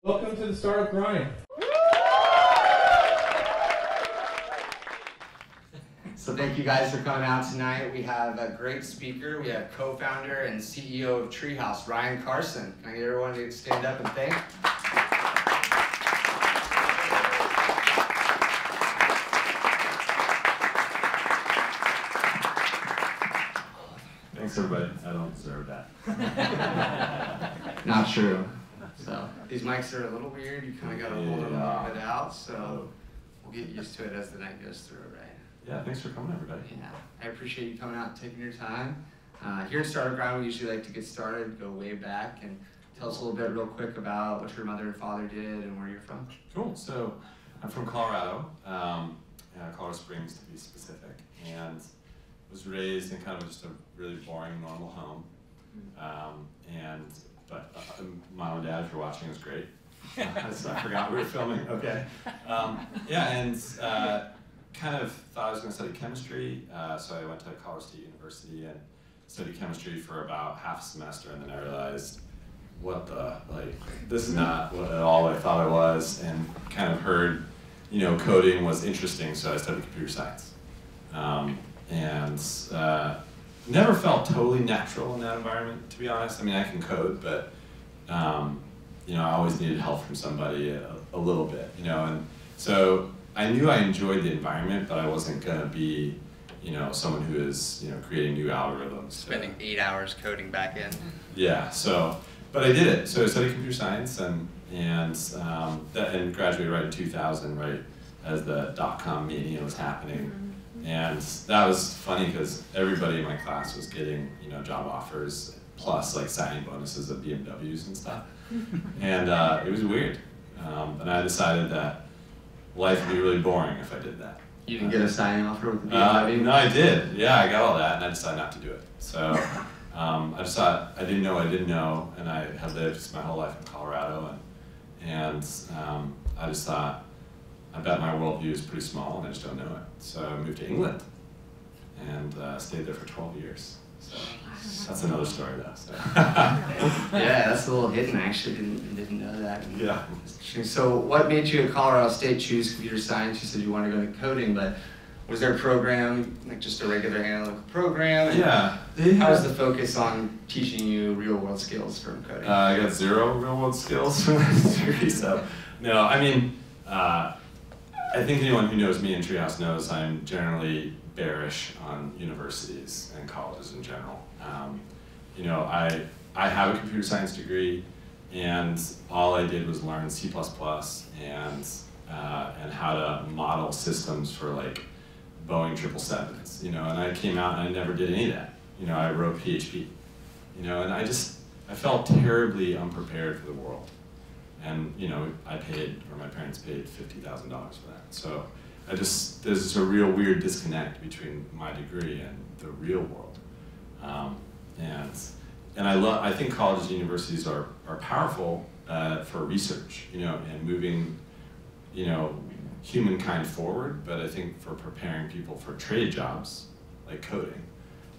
Welcome to the Startup Grind. So thank you guys for coming out tonight. We have a great speaker. We have co-founder and CEO of Treehouse, Ryan Carson. Can I get everyone to stand up and thank? Thanks, everybody. I don't deserve that. Not true. So these mics are a little weird. You kind of got to hold them a little bit out. So we'll get used to it as the night goes through, right? Yeah, thanks for coming, everybody. Yeah, I appreciate you coming out and taking your time. Here at Startup Grind, we usually like to get started, go way back, and tell us a little bit real quick about what your mother and father did and where you're from. Cool. So I'm from Colorado, Colorado Springs to be specific, and was raised in kind of just a really boring, normal home. But mom and dad, if you're watching, it was great. So I forgot we were filming. Okay. Kind of thought I was going to study chemistry, so I went to Colorado State University and studied chemistry for about half a semester, and then I realized, this is not at all what I thought it was, and kind of heard, coding was interesting, so I studied computer science. Never felt totally natural in that environment, to be honest. I mean, I can code, but I always needed help from somebody a little bit, and so I knew I enjoyed the environment, but I wasn't gonna be, someone who is, creating new algorithms. Spending 8 hours coding back in. Yeah. But I did it. So I studied computer science and graduated right in 2000, right as the .com mania was happening. And that was funny because everybody in my class was getting, job offers plus like signing bonuses of BMWs and stuff. And it was weird. And I decided that life would be really boring if I did that. You didn't get a signing offer with the BMW? No, I did. Yeah, I got all that, and I decided not to do it. So I just thought I didn't know, and I had lived my whole life in Colorado, and I just thought, I bet my worldview is pretty small, and I just don't know it. So I moved to England, and stayed there for 12 years. So that's another story, though. So. Yeah, that's a little hidden. I actually didn't know that. Yeah. So what made you at Colorado State choose computer science? You said you wanted to go into coding, but was there a program, like just a regular analytical program? Yeah. How was the focus on teaching you real-world skills from coding? I got 0 real-world skills from this degree, so no, I mean, I think anyone who knows me in Treehouse knows I'm generally bearish on universities and colleges in general. I have a computer science degree, and all I did was learn C++ and how to model systems for like Boeing 777s. And I came out and I never did any of that. I wrote PHP. And I felt terribly unprepared for the world. And I paid, or my parents paid $50,000 for that. So there's this a real weird disconnect between my degree and the real world. I think colleges and universities are powerful for research, and moving, humankind forward. But I think for preparing people for trade jobs like coding,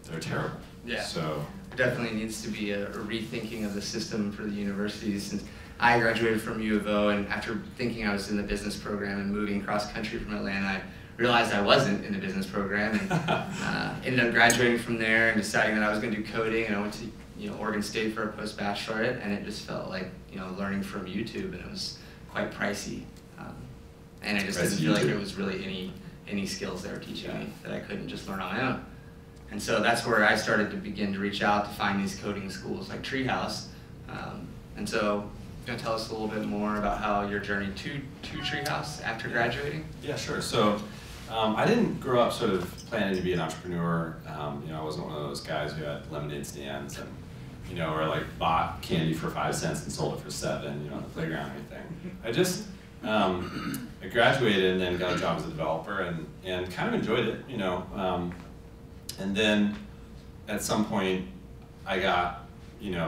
they're terrible. Yeah. So there definitely needs to be a rethinking of the system for the universities. Since I graduated from U of O, and after thinking I was in the business program and moving cross country from Atlanta, I realized I wasn't in the business program, and ended up graduating from there and deciding that I was going to do coding. And I went to Oregon State for a post-bachelorate, and it just felt like learning from YouTube, and it was quite pricey. And I just didn't feel like there was really any skills they were teaching me that I couldn't just learn on my own. And so that's where I started to begin to reach out to find these coding schools like Treehouse. And so, tell us a little bit more about how your journey to Treehouse after graduating? Yeah, sure. So I didn't grow up sort of planning to be an entrepreneur. I wasn't one of those guys who had lemonade stands and, or like bought candy for 5 cents and sold it for 7, on the playground or anything. I graduated and then got a job as a developer and kind of enjoyed it, and then at some point I got,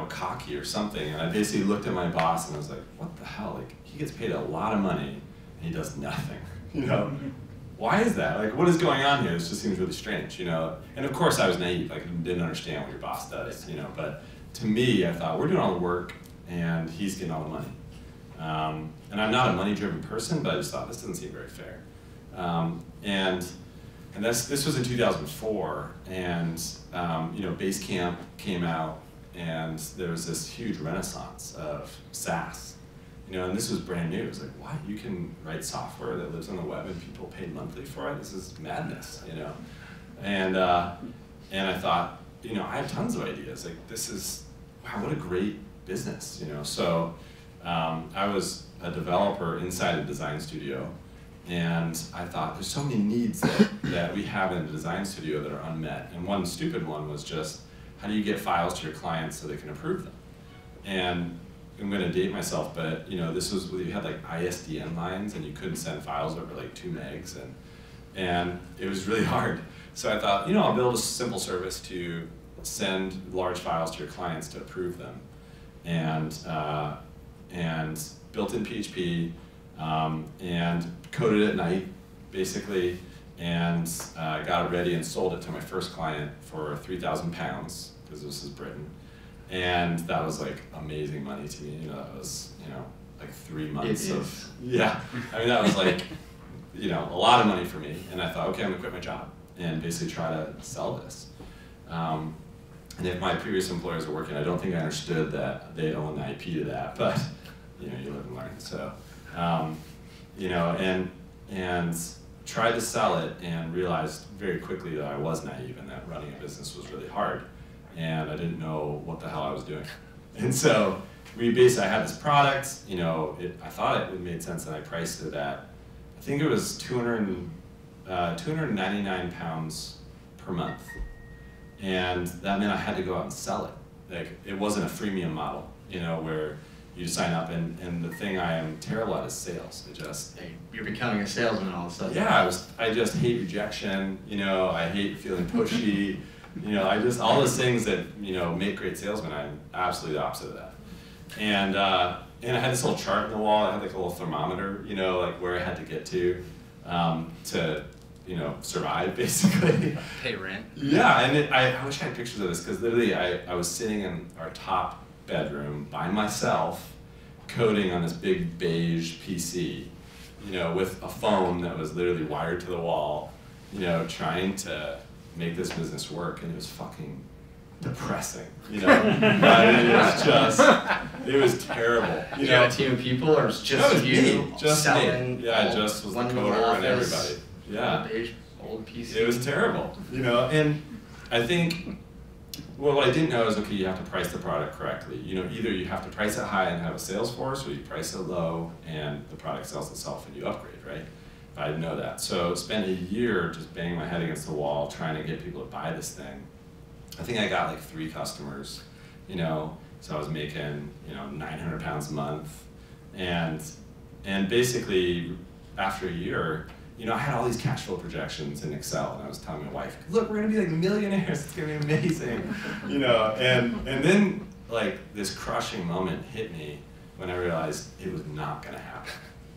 cocky or something, and I basically looked at my boss and I was like, what the hell? Like, he gets paid a lot of money and he does nothing, Why is that? Like, what is going on here? This just seems really strange, And of course I was naive, like, I didn't understand what your boss does, but to me, I thought, we're doing all the work and he's getting all the money. And I'm not a money-driven person, but I just thought this doesn't seem very fair. And this was in 2004, and Basecamp came out, and there was this huge renaissance of SaaS. And this was brand new. It was like, what? You can write software that lives on the web and people pay monthly for it? This is madness, And I thought, I have tons of ideas. Like, this is, wow, what a great business, So I was a developer inside a design studio, and I thought, there's so many needs that we have in a design studio that are unmet. And one stupid one was just, how do you get files to your clients so they can approve them? And I'm going to date myself, but this was, you had like ISDN lines, and you couldn't send files over like 2 megs, and it was really hard. So I thought, I'll build a simple service to send large files to your clients to approve them, and built in PHP, and coded at night, basically, and got it ready and sold it to my first client for £3,000, because this is Britain. And that was like amazing money to me. That was, like 3 months of, yeah. I mean, that was like, a lot of money for me. And I thought, okay, I'm gonna quit my job and basically try to sell this. And if my previous employers were working, I don't think I understood that they own the IP to that, but you live and learn. So, and tried to sell it and realized very quickly that I was naive and that running a business was really hard. And I didn't know what the hell I was doing. And so I had this product, I thought it made sense, and I priced it at, I think it was 299 pounds per month. And that meant I had to go out and sell it. Like, it wasn't a freemium model, where you sign up, and the thing I am terrible at is sales. You're becoming a salesman all of a sudden. Yeah, I just hate rejection, I hate feeling pushy. All those things that, make great salesmen, I'm absolutely the opposite of that. And I had this little chart on the wall. I had like a little thermometer, like where I had to get to survive, basically. Pay rent. Yeah, and I wish I had pictures of this, because literally I was sitting in our top bedroom by myself, coding on this big beige PC, with a phone that was literally wired to the wall, trying to make this business work, and it was fucking depressing, it was terrible. You had a team of people, or was just you selling? Me. Yeah, I just was the coder and everybody. Yeah, beige old PC. It was terrible, and I think, well, what I didn't know is, okay, you have to price the product correctly. Either you have to price it high and have a sales force, or you price it low and the product sells itself and you upgrade, right? I didn't know that. So I spent a year just banging my head against the wall trying to get people to buy this thing. I think I got like 3 customers, so I was making, 900 pounds a month. And basically, after a year, I had all these cash flow projections in Excel, and I was telling my wife, look, we're gonna be like millionaires, it's gonna be amazing, and then like this crushing moment hit me when I realized it was not gonna happen.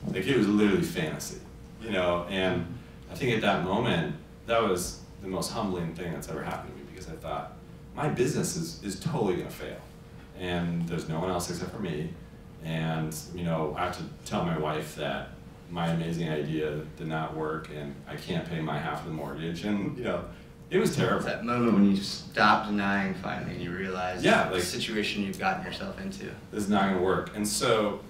Like, it was literally fantasy. And I think at that moment, that was the most humbling thing that's ever happened to me, because I thought, my business is totally gonna fail. And there's no one else except for me. And I have to tell my wife that my amazing idea did not work, and I can't pay my half of the mortgage, and it was terrible. That moment when you stopped denying finally, and you realized like, the situation you've gotten yourself into. This is not gonna work. And so,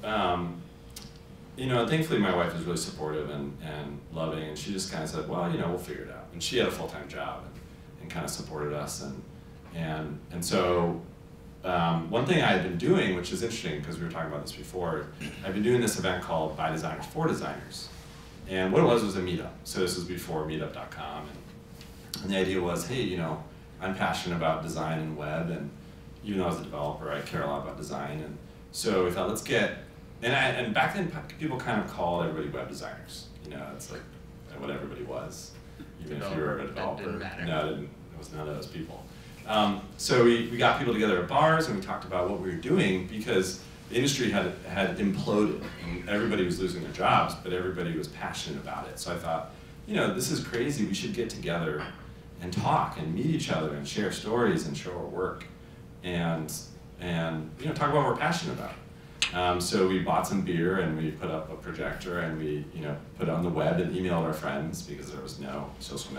thankfully my wife was really supportive and loving, and she just kind of said, well, we'll figure it out. And she had a full-time job and kind of supported us. And so one thing I had been doing, which is interesting because we were talking about this before, I've been doing this event called By Designers for Designers. And what it was a meetup. So this was before meetup.com. And the idea was, hey, I'm passionate about design and web, and even though I was a developer, I care a lot about design. And so we thought, let's get, and back then people kind of called everybody web designers. It's like what everybody was, even if you were a developer. It didn't matter. No, it was none of those people. So we got people together at bars, and we talked about what we were doing, because the industry had imploded, and everybody was losing their jobs, but everybody was passionate about it. So I thought, this is crazy. We should get together and talk and meet each other and share stories and show our work, and talk about what we're passionate about. So we bought some beer and we put up a projector and we, put it on the web and emailed our friends because there was no social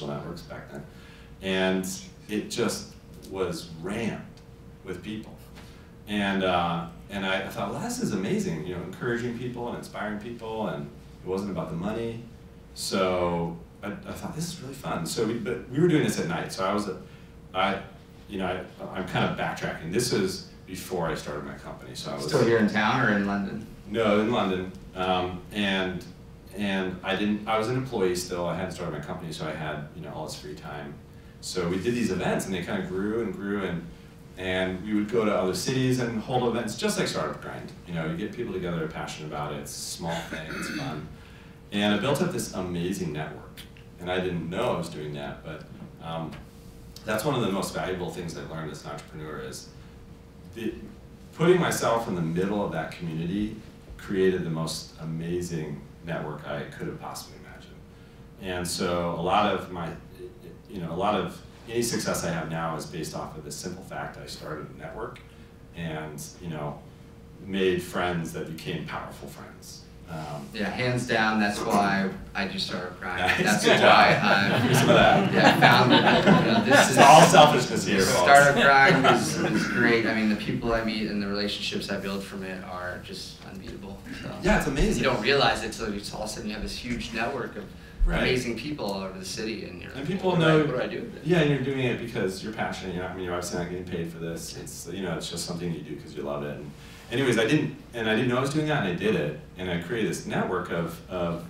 networks back then. And it just was rammed with people. And I thought, well, this is amazing, encouraging people and inspiring people, and it wasn't about the money. So I thought, this is really fun. So but we were doing this at night. So I'm kind of backtracking. This is before I started my company. So I was still here in town or in London? No, in London. And I was an employee still. I hadn't started my company, so I had all this free time. So we did these events, and they kind of grew and grew, and we would go to other cities and hold events, just like Startup Grind. You get people together who are passionate about it. It's a small thing. It's fun. And I built up this amazing network, and I didn't know I was doing that, but that's one of the most valuable things I've learned as an entrepreneur is putting myself in the middle of that community created the most amazing network I could have possibly imagined. And so a lot of any success I have now is based off of this simple fact: I started a network and made friends that became powerful friends. Yeah, hands down, that's why I do Startup Grind. Nice. That's why I founded this is all selfishness here. Startup Grind is great. I mean, the people I meet and the relationships I build from it are just unbeatable. So yeah, it's amazing. You don't realize it until all of a sudden you have this huge network of amazing people all over the city, and people know what do I do with it? Yeah, and you're doing it because you're passionate. You're obviously not getting paid for this. It's it's just something you do because you love it. And anyways, I didn't know I was doing that, and I did it, and I created this network of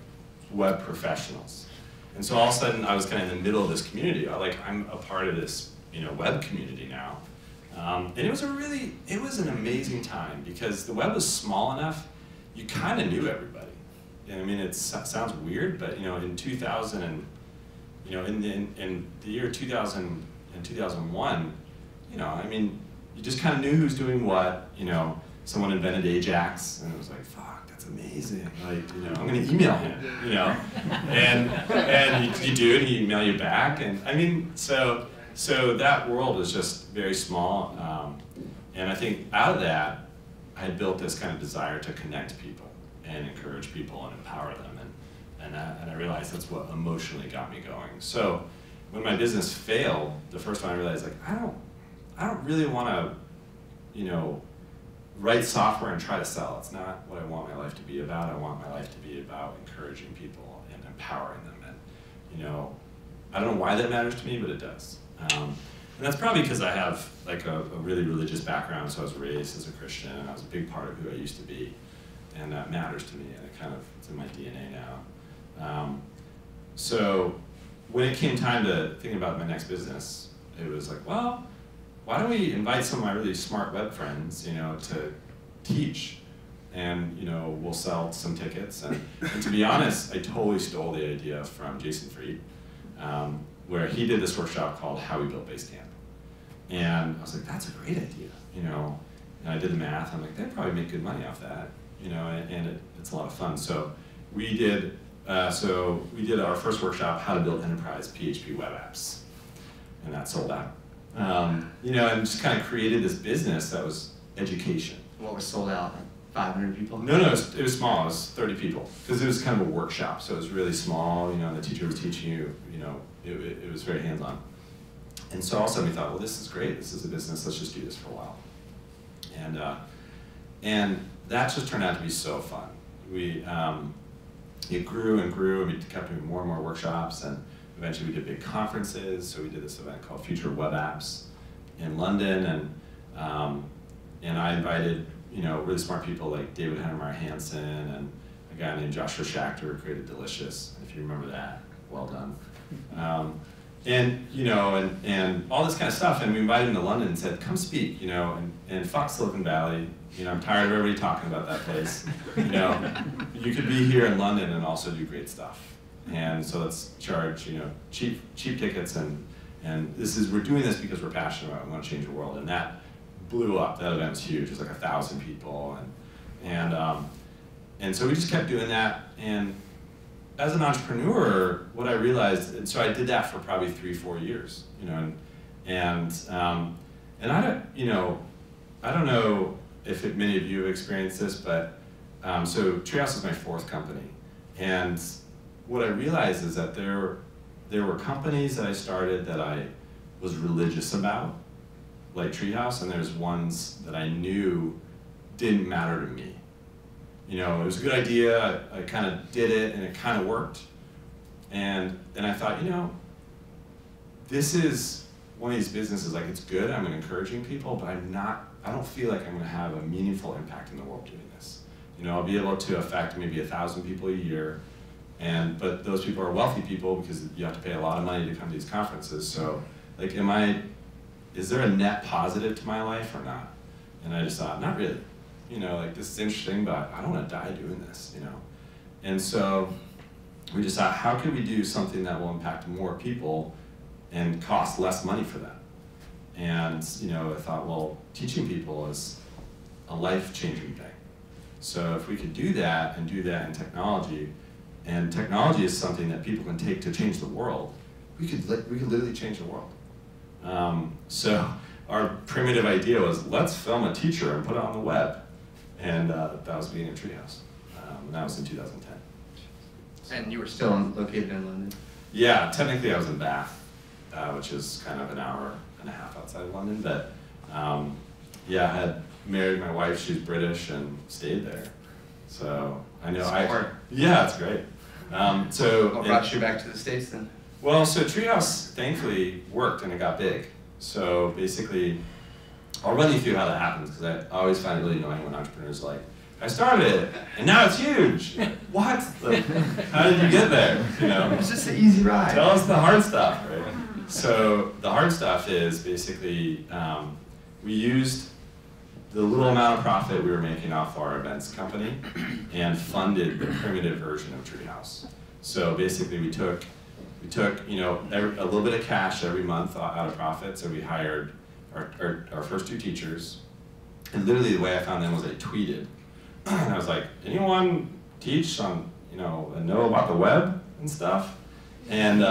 web professionals. And so all of a sudden, I was kind of in the middle of this community. I'm a part of this web community now, and it was an amazing time because the web was small enough, you kind of knew everybody. And I mean, it sounds weird, but in 2000 and in the year 2000 and 2001, I mean, you just kind of knew who's doing what. Someone invented Ajax, and it was like, fuck, that's amazing. Like, I'm gonna email him, and you do, and he email you back, and I mean, so that world was just very small, and I think out of that, I had built this kind of desire to connect people and encourage people and empower them, and I realized that's what emotionally got me going. So when my business failed, the first one I realized, like, I don't really want to, write software and try to sell. It's not what I want my life to be about. I want my life to be about encouraging people and empowering them. And I don't know why that matters to me, but it does. And that's probably because I have like a really religious background. So I was raised as a Christian, and I was a big part of who I used to be, and that matters to me. And it's in my DNA now. So when it came time to thinking about my next business, it was like, well, why don't we invite some of my really smart web friends, to teach, and we'll sell some tickets. And to be honest, I totally stole the idea from Jason Fried, where he did this workshop called How We Built Basecamp. And I was like, that's a great idea, And I did the math. I'm like, they'd probably make good money off that, and it's a lot of fun. So we did our first workshop, How to Build Enterprise PHP Web Apps, and that sold out. And just kind of created this business that was education. What was sold out? 500 people? No, it was small. It was 30 people because it was kind of a workshop, so it was really small. And the teacher was teaching you. It was very hands-on. And so all of a sudden we thought, well, this is great. This is a business. Let's just do this for a while. And that just turned out to be so fun. It grew and grew, and we kept doing more and more workshops, and eventually we did big conferences. So we did this event called Future Web Apps in London, and I invited really smart people like David Heinemeier Hansen and a guy named Joshua Schachter who created Delicious. If you remember that, well done. And all this kind of stuff. And we invited him to London and said, come speak, and fuck Silicon Valley. I'm tired of everybody talking about that place. You could be here in London and also do great stuff. And so let's charge, cheap tickets, and we're doing this because we're passionate about it. We want to change the world. And that blew up. That event was huge. It was like 1,000 people, and so we just kept doing that. And as an entrepreneur, what I realized, and so I did that for probably 3-4 years, and I don't know if many of you have experienced this, but so Treehouse is my 4th company. And what I realized is that there were companies that I started that I was religious about, like Treehouse, and there's ones that I knew didn't matter to me. You know, it was a good idea, I kind of did it, and it kind of worked. And then I thought, you know, this is one of these businesses, like, it's good, I'm encouraging people, but I don't feel like I'm gonna have a meaningful impact in the world doing this. You know, I'll be able to affect maybe 1,000 people a year, but those people are wealthy people because you have to pay a lot of money to come to these conferences. So, like, is there a net positive to my life or not? And I just thought, not really. You know, like, this is interesting, but I don't want to die doing this, you know? And so we just thought, how can we do something that will impact more people and cost less money for them? And, you know, I thought, well, teaching people is a life-changing thing. So if we could do that and do that in technology, and technology is something that people can take to change the world, we could literally change the world. So our primitive idea was, let's film a teacher and put it on the web. And that was the beginning of Treehouse. And that was in 2010. And you were still located in London? Yeah, technically I was in Bath, which is kind of an hour and a half outside of London. But yeah, I had married my wife, she's British, and stayed there. So I know yeah, it's great. What brought you back to the States then? Well, so Treehouse thankfully worked and it got big. So basically, I'll run you through how that happens, because I always find it really annoying when entrepreneurs are like, I started it, and now it's huge. What? Like, how did you get there? You know? It's just an easy ride. Tell us the hard stuff, right? So the hard stuff is basically, we used the little amount of profit we were making off our events company and funded the primitive version of Treehouse. So basically we took you know, a little bit of cash every month out of profit, so we hired our first 2 teachers, and literally the way I found them was I tweeted, and I was like, anyone teach on, you know, and know about the web and stuff? And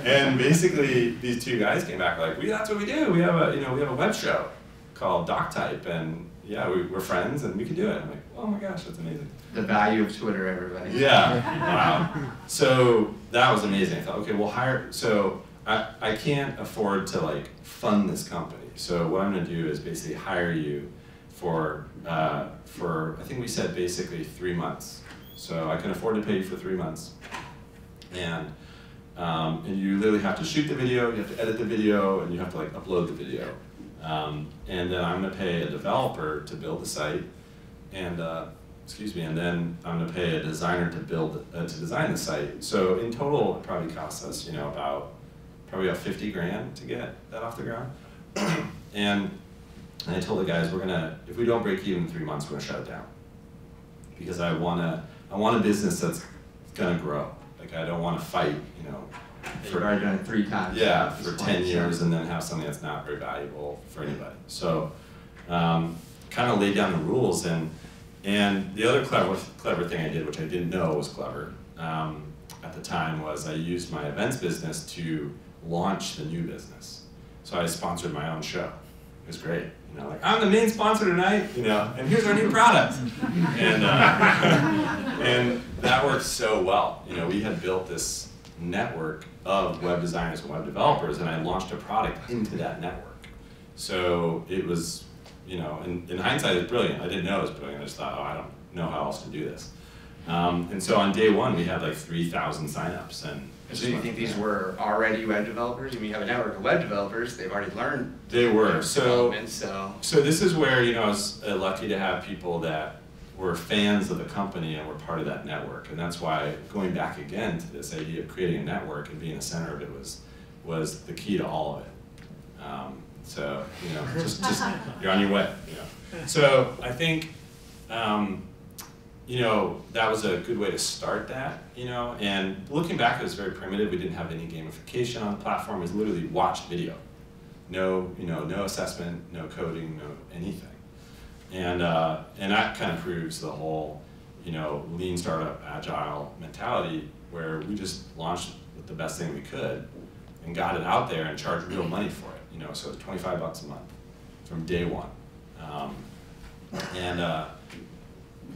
and basically these 2 guys came back like, that's what we do. We have a web show called DocType, and yeah, we're friends and we can do it. I'm like, oh my gosh, that's amazing. The value of Twitter, everybody. Yeah, wow. So that was amazing. I thought, okay, we'll hire. So I can't afford to like fund this company. So what I'm gonna do is basically hire you for I think we said basically 3 months. So I can afford to pay you for 3 months, and you literally have to shoot the video, you have to edit the video, and you have to like upload the video. And then I'm going to pay a developer to build the site, and and then I'm going to pay a designer to design the site. So in total, it probably costs us, you know, about 50 grand to get that off the ground. And I told the guys, if we don't break even in 3 months, we're going to shut it down, because I want a business that's going to grow. Like, I don't want to fight, you know. You've already done it 3 times. Yeah, for 10 years and then have something that's not very valuable for anybody. So, kind of laid down the rules, and the other clever thing I did, which I didn't know was clever at the time, was I used my events business to launch the new business. So I sponsored my own show. It was great. You know, like, I'm the main sponsor tonight, you know, and here's our new product. And that worked so well. You know, we had built this network of web designers and web developers, and I launched a product into that network. So it was, you know, in hindsight, it's brilliant. I didn't know it was brilliant. I just thought, oh, I don't know how else to do this. And so on day 1, we had like 3,000 signups. And so you think these were already web developers? I mean, you have a network of web developers. They've already learned. They were. So this is where, you know, I was lucky to have people that were fans of the company and were part of that network. And that's why going back again to this idea of creating a network and being the center of it was the key to all of it. So, you know, just you're on your way, you know. So I think, you know, that was a good way to start that, you know. And looking back, it was very primitive. We didn't have any gamification on the platform. It was literally watch video. No, you know, no assessment, no coding, no anything. And that kind of proves the whole, you know, lean startup, agile mentality, where we just launched with the best thing we could and got it out there and charged real money for it. You know, so it's $25 a month. from day one.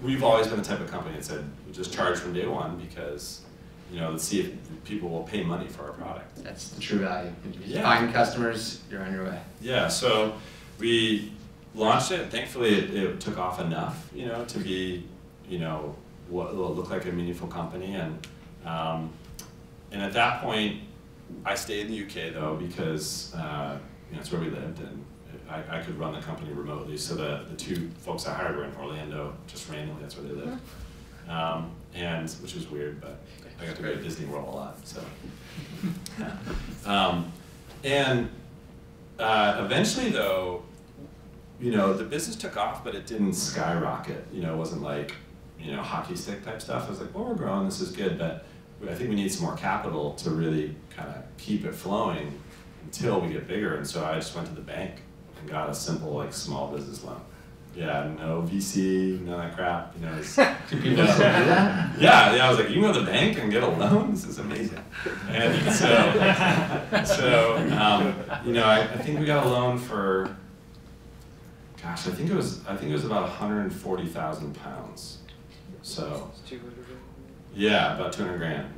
We've always been the type of company that said, we just charge from day one because, let's see if people will pay money for our product. That's the true value. You find customers, you're on your way. Yeah, so we launched it, and thankfully it took off enough, to be, what will look like a meaningful company. And at that point, I stayed in the UK though, because it's where we lived, and I could run the company remotely. So the two folks I hired were in Orlando, just randomly, that's where they lived. And which was weird, but I got to go to Disney World a lot, so. Eventually though, the business took off, but it didn't skyrocket. It wasn't like, hockey stick type stuff. I was like, well, we're growing, this is good, but I think we need some more capital to really kind of keep it flowing until we get bigger. And so I just went to the bank and got a simple, like, small business loan. Yeah, no VC, none of that crap. Do people still do that? Yeah, I was like, you can go to the bank and get a loan? This is amazing. And I think we got a loan for, gosh, I think it was about 140,000 pounds. So, yeah, about 200 grand,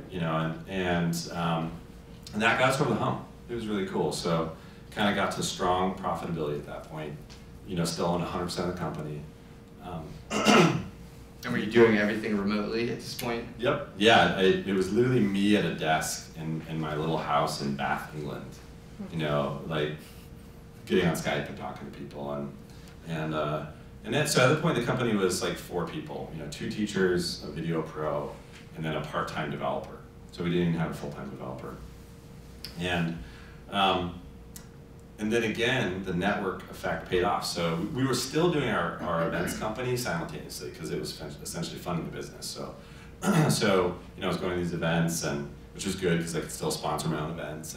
and that got us over the hump. It was really cool. So, kind of got to strong profitability at that point. Still own 100% of the company. And were you doing everything remotely at this point? Yep. Yeah, it was literally me at a desk in my little house in Bath, England. Like getting on Skype and talking to people, and then so at that point the company was like 4 people. 2 teachers, a video pro, and then a part-time developer. So we didn't even have a full-time developer. And then again, the network effect paid off. So we were still doing our events company simultaneously because it was essentially funding the business. So, I was going to these events, which was good because I could still sponsor my own events.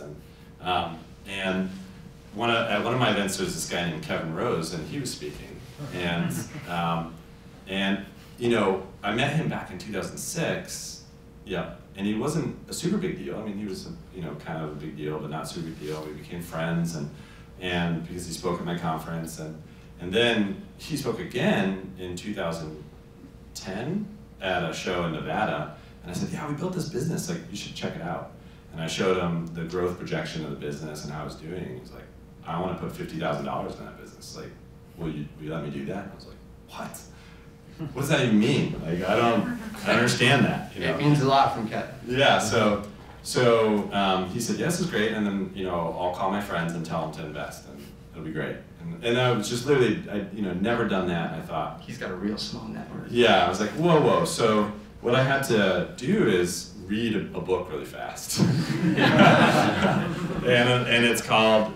And one of my events, there was this guy named Kevin Rose, and he was speaking. And I met him back in 2006. Yeah. And he wasn't a super big deal. I mean, he was, kind of a big deal, but not super big deal. We became friends, and because he spoke at my conference, and then he spoke again in 2010 at a show in Nevada, and I said, yeah, we built this business, like, you should check it out. And I showed him the growth projection of the business and how it was doing. He's like, I want to put $50,000 in that business. Like, will you let me do that? And I was like, what? What does that even mean? Like, I don't understand that. It means a lot from Kevin. Yeah, so he said, yes, it's great, and then, I'll call my friends and tell them to invest, and it'll be great. And I was just literally, never done that, and I thought. He's got a real small network. Yeah, I was like, whoa. So what I had to do is read a book really fast. and it's called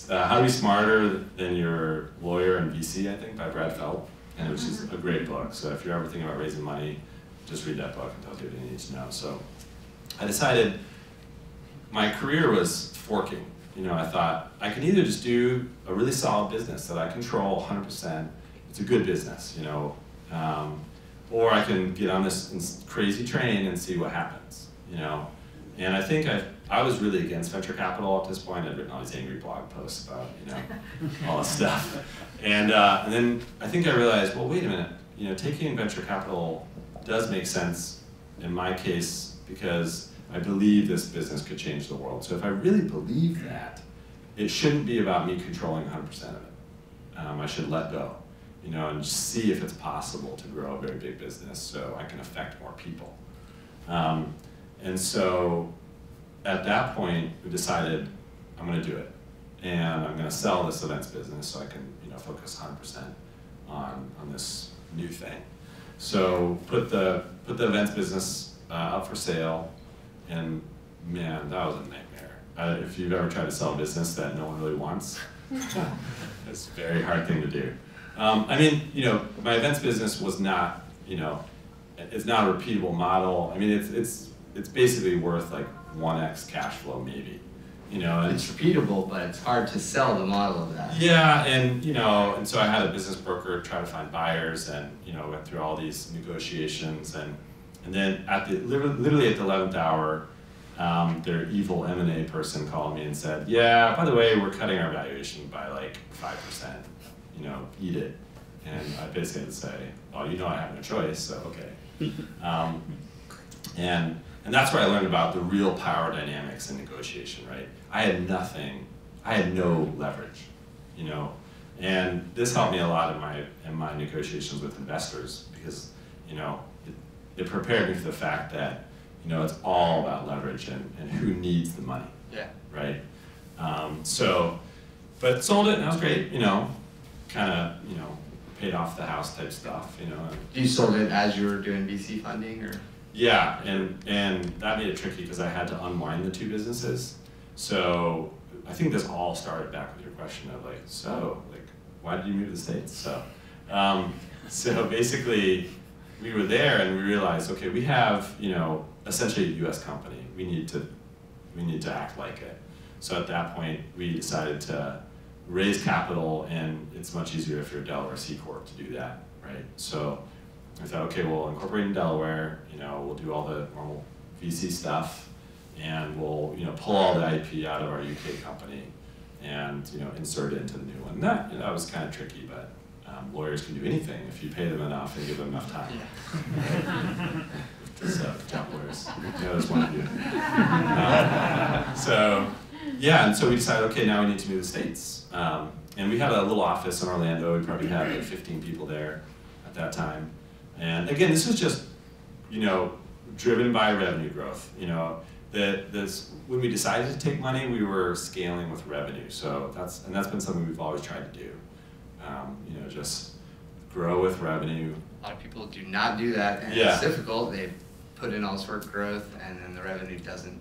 How to Be Smarter Than Your Lawyer and VC, I think, by Brad Feld. And which is a great book. So if you're ever thinking about raising money, just read that book and tells you everything you need to know. So I decided my career was forking. I thought I could either just do a really solid business that I control 100%. It's a good business, or I can get on this crazy train and see what happens, And I think I was really against venture capital at this point. I'd written all these angry blog posts about, all this stuff. And then I think I realized, well, wait a minute, taking venture capital does make sense in my case because I believe this business could change the world. So if I really believe that, it shouldn't be about me controlling 100% of it. I should let go, and just see if it's possible to grow a very big business so I can affect more people. And so at that point, we decided I'm going to do it. And I'm going to sell this events business so I can focus 100% on this new thing. So put the events business up for sale, and man, that was a nightmare. If you've ever tried to sell a business that no one really wants, it's a very hard thing to do. My events business was not, it's not a repeatable model. I mean, it's basically worth like 1x cash flow maybe. It's repeatable, but it's hard to sell the model of that. Yeah, and so I had a business broker try to find buyers, and went through all these negotiations, and then literally at the 11th hour, their evil M&A person called me and said, yeah, by the way, we're cutting our valuation by like 5%, eat it. And I basically had to say, well, I have no choice, so okay. And that's where I learned about the real power dynamics in negotiation, right? I had nothing, I had no leverage, and this helped me a lot in my negotiations with investors because, it prepared me for the fact that, it's all about leverage and who needs the money, right? But sold it and that was great, kind of, paid off the house type stuff, You sold it as you were doing VC funding, or? Yeah, and that made it tricky because I had to unwind the two businesses. So I think this all started back with your question of why did you move to the States? So basically we were there and we realized, okay, we have, essentially a US company. We need to act like it. So at that point we decided to raise capital, and it's much easier if you're a Delaware C Corp to do that, right? So I thought, okay, we'll incorporate in Delaware, we'll do all the normal VC stuff, and we'll, pull all the IP out of our UK company and, insert it into the new one. That was kind of tricky, but lawyers can do anything if you pay them enough and give them enough time. Yeah. Just job lawyers. There's one of you. And so we decided, okay, now we need to move to the States. And we had a little office in Orlando. We probably had like 15 people there at that time. And again, this was just, driven by revenue growth. When we decided to take money, we were scaling with revenue. So that's been something we've always tried to do. Just grow with revenue. A lot of people do not do that, and it's difficult. They put in all sorts of growth, and then the revenue doesn't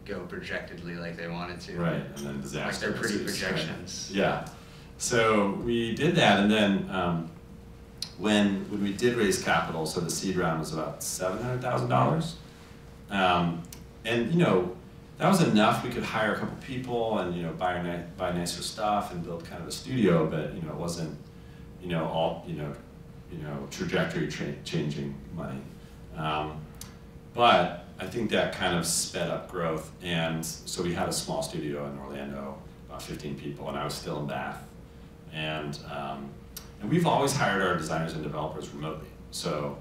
go projectedly like they want it to. Right, and then disaster. Like their pretty projections. Right. Yeah. So we did that, and then when we did raise capital, so the seed round was about $700,000, and that was enough. We could hire a couple people and buy nicer stuff and build kind of a studio, but it wasn't all trajectory changing money. But I think that kind of sped up growth, and so we had a small studio in Orlando, about 15 people, and I was still in Bath, and we've always hired our designers and developers remotely, so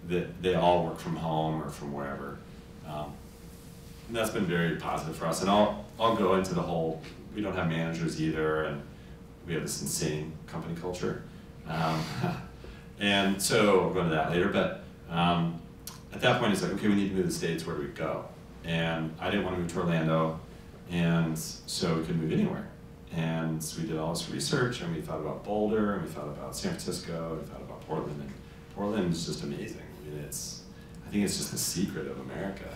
that they all work from home or from wherever, and that's been very positive for us. And I'll go into the whole, we don't have managers either, and we have this insane company culture, and so I'll go into that later. But at that point, it's like, okay, we need to move to the States. Where do we go? And I didn't want to move to Orlando, and so we could move anywhere. And so we did all this research, and we thought about Boulder, and we thought about San Francisco, we thought about Portland, and Portland is just amazing. I mean, I think it's just the secret of America.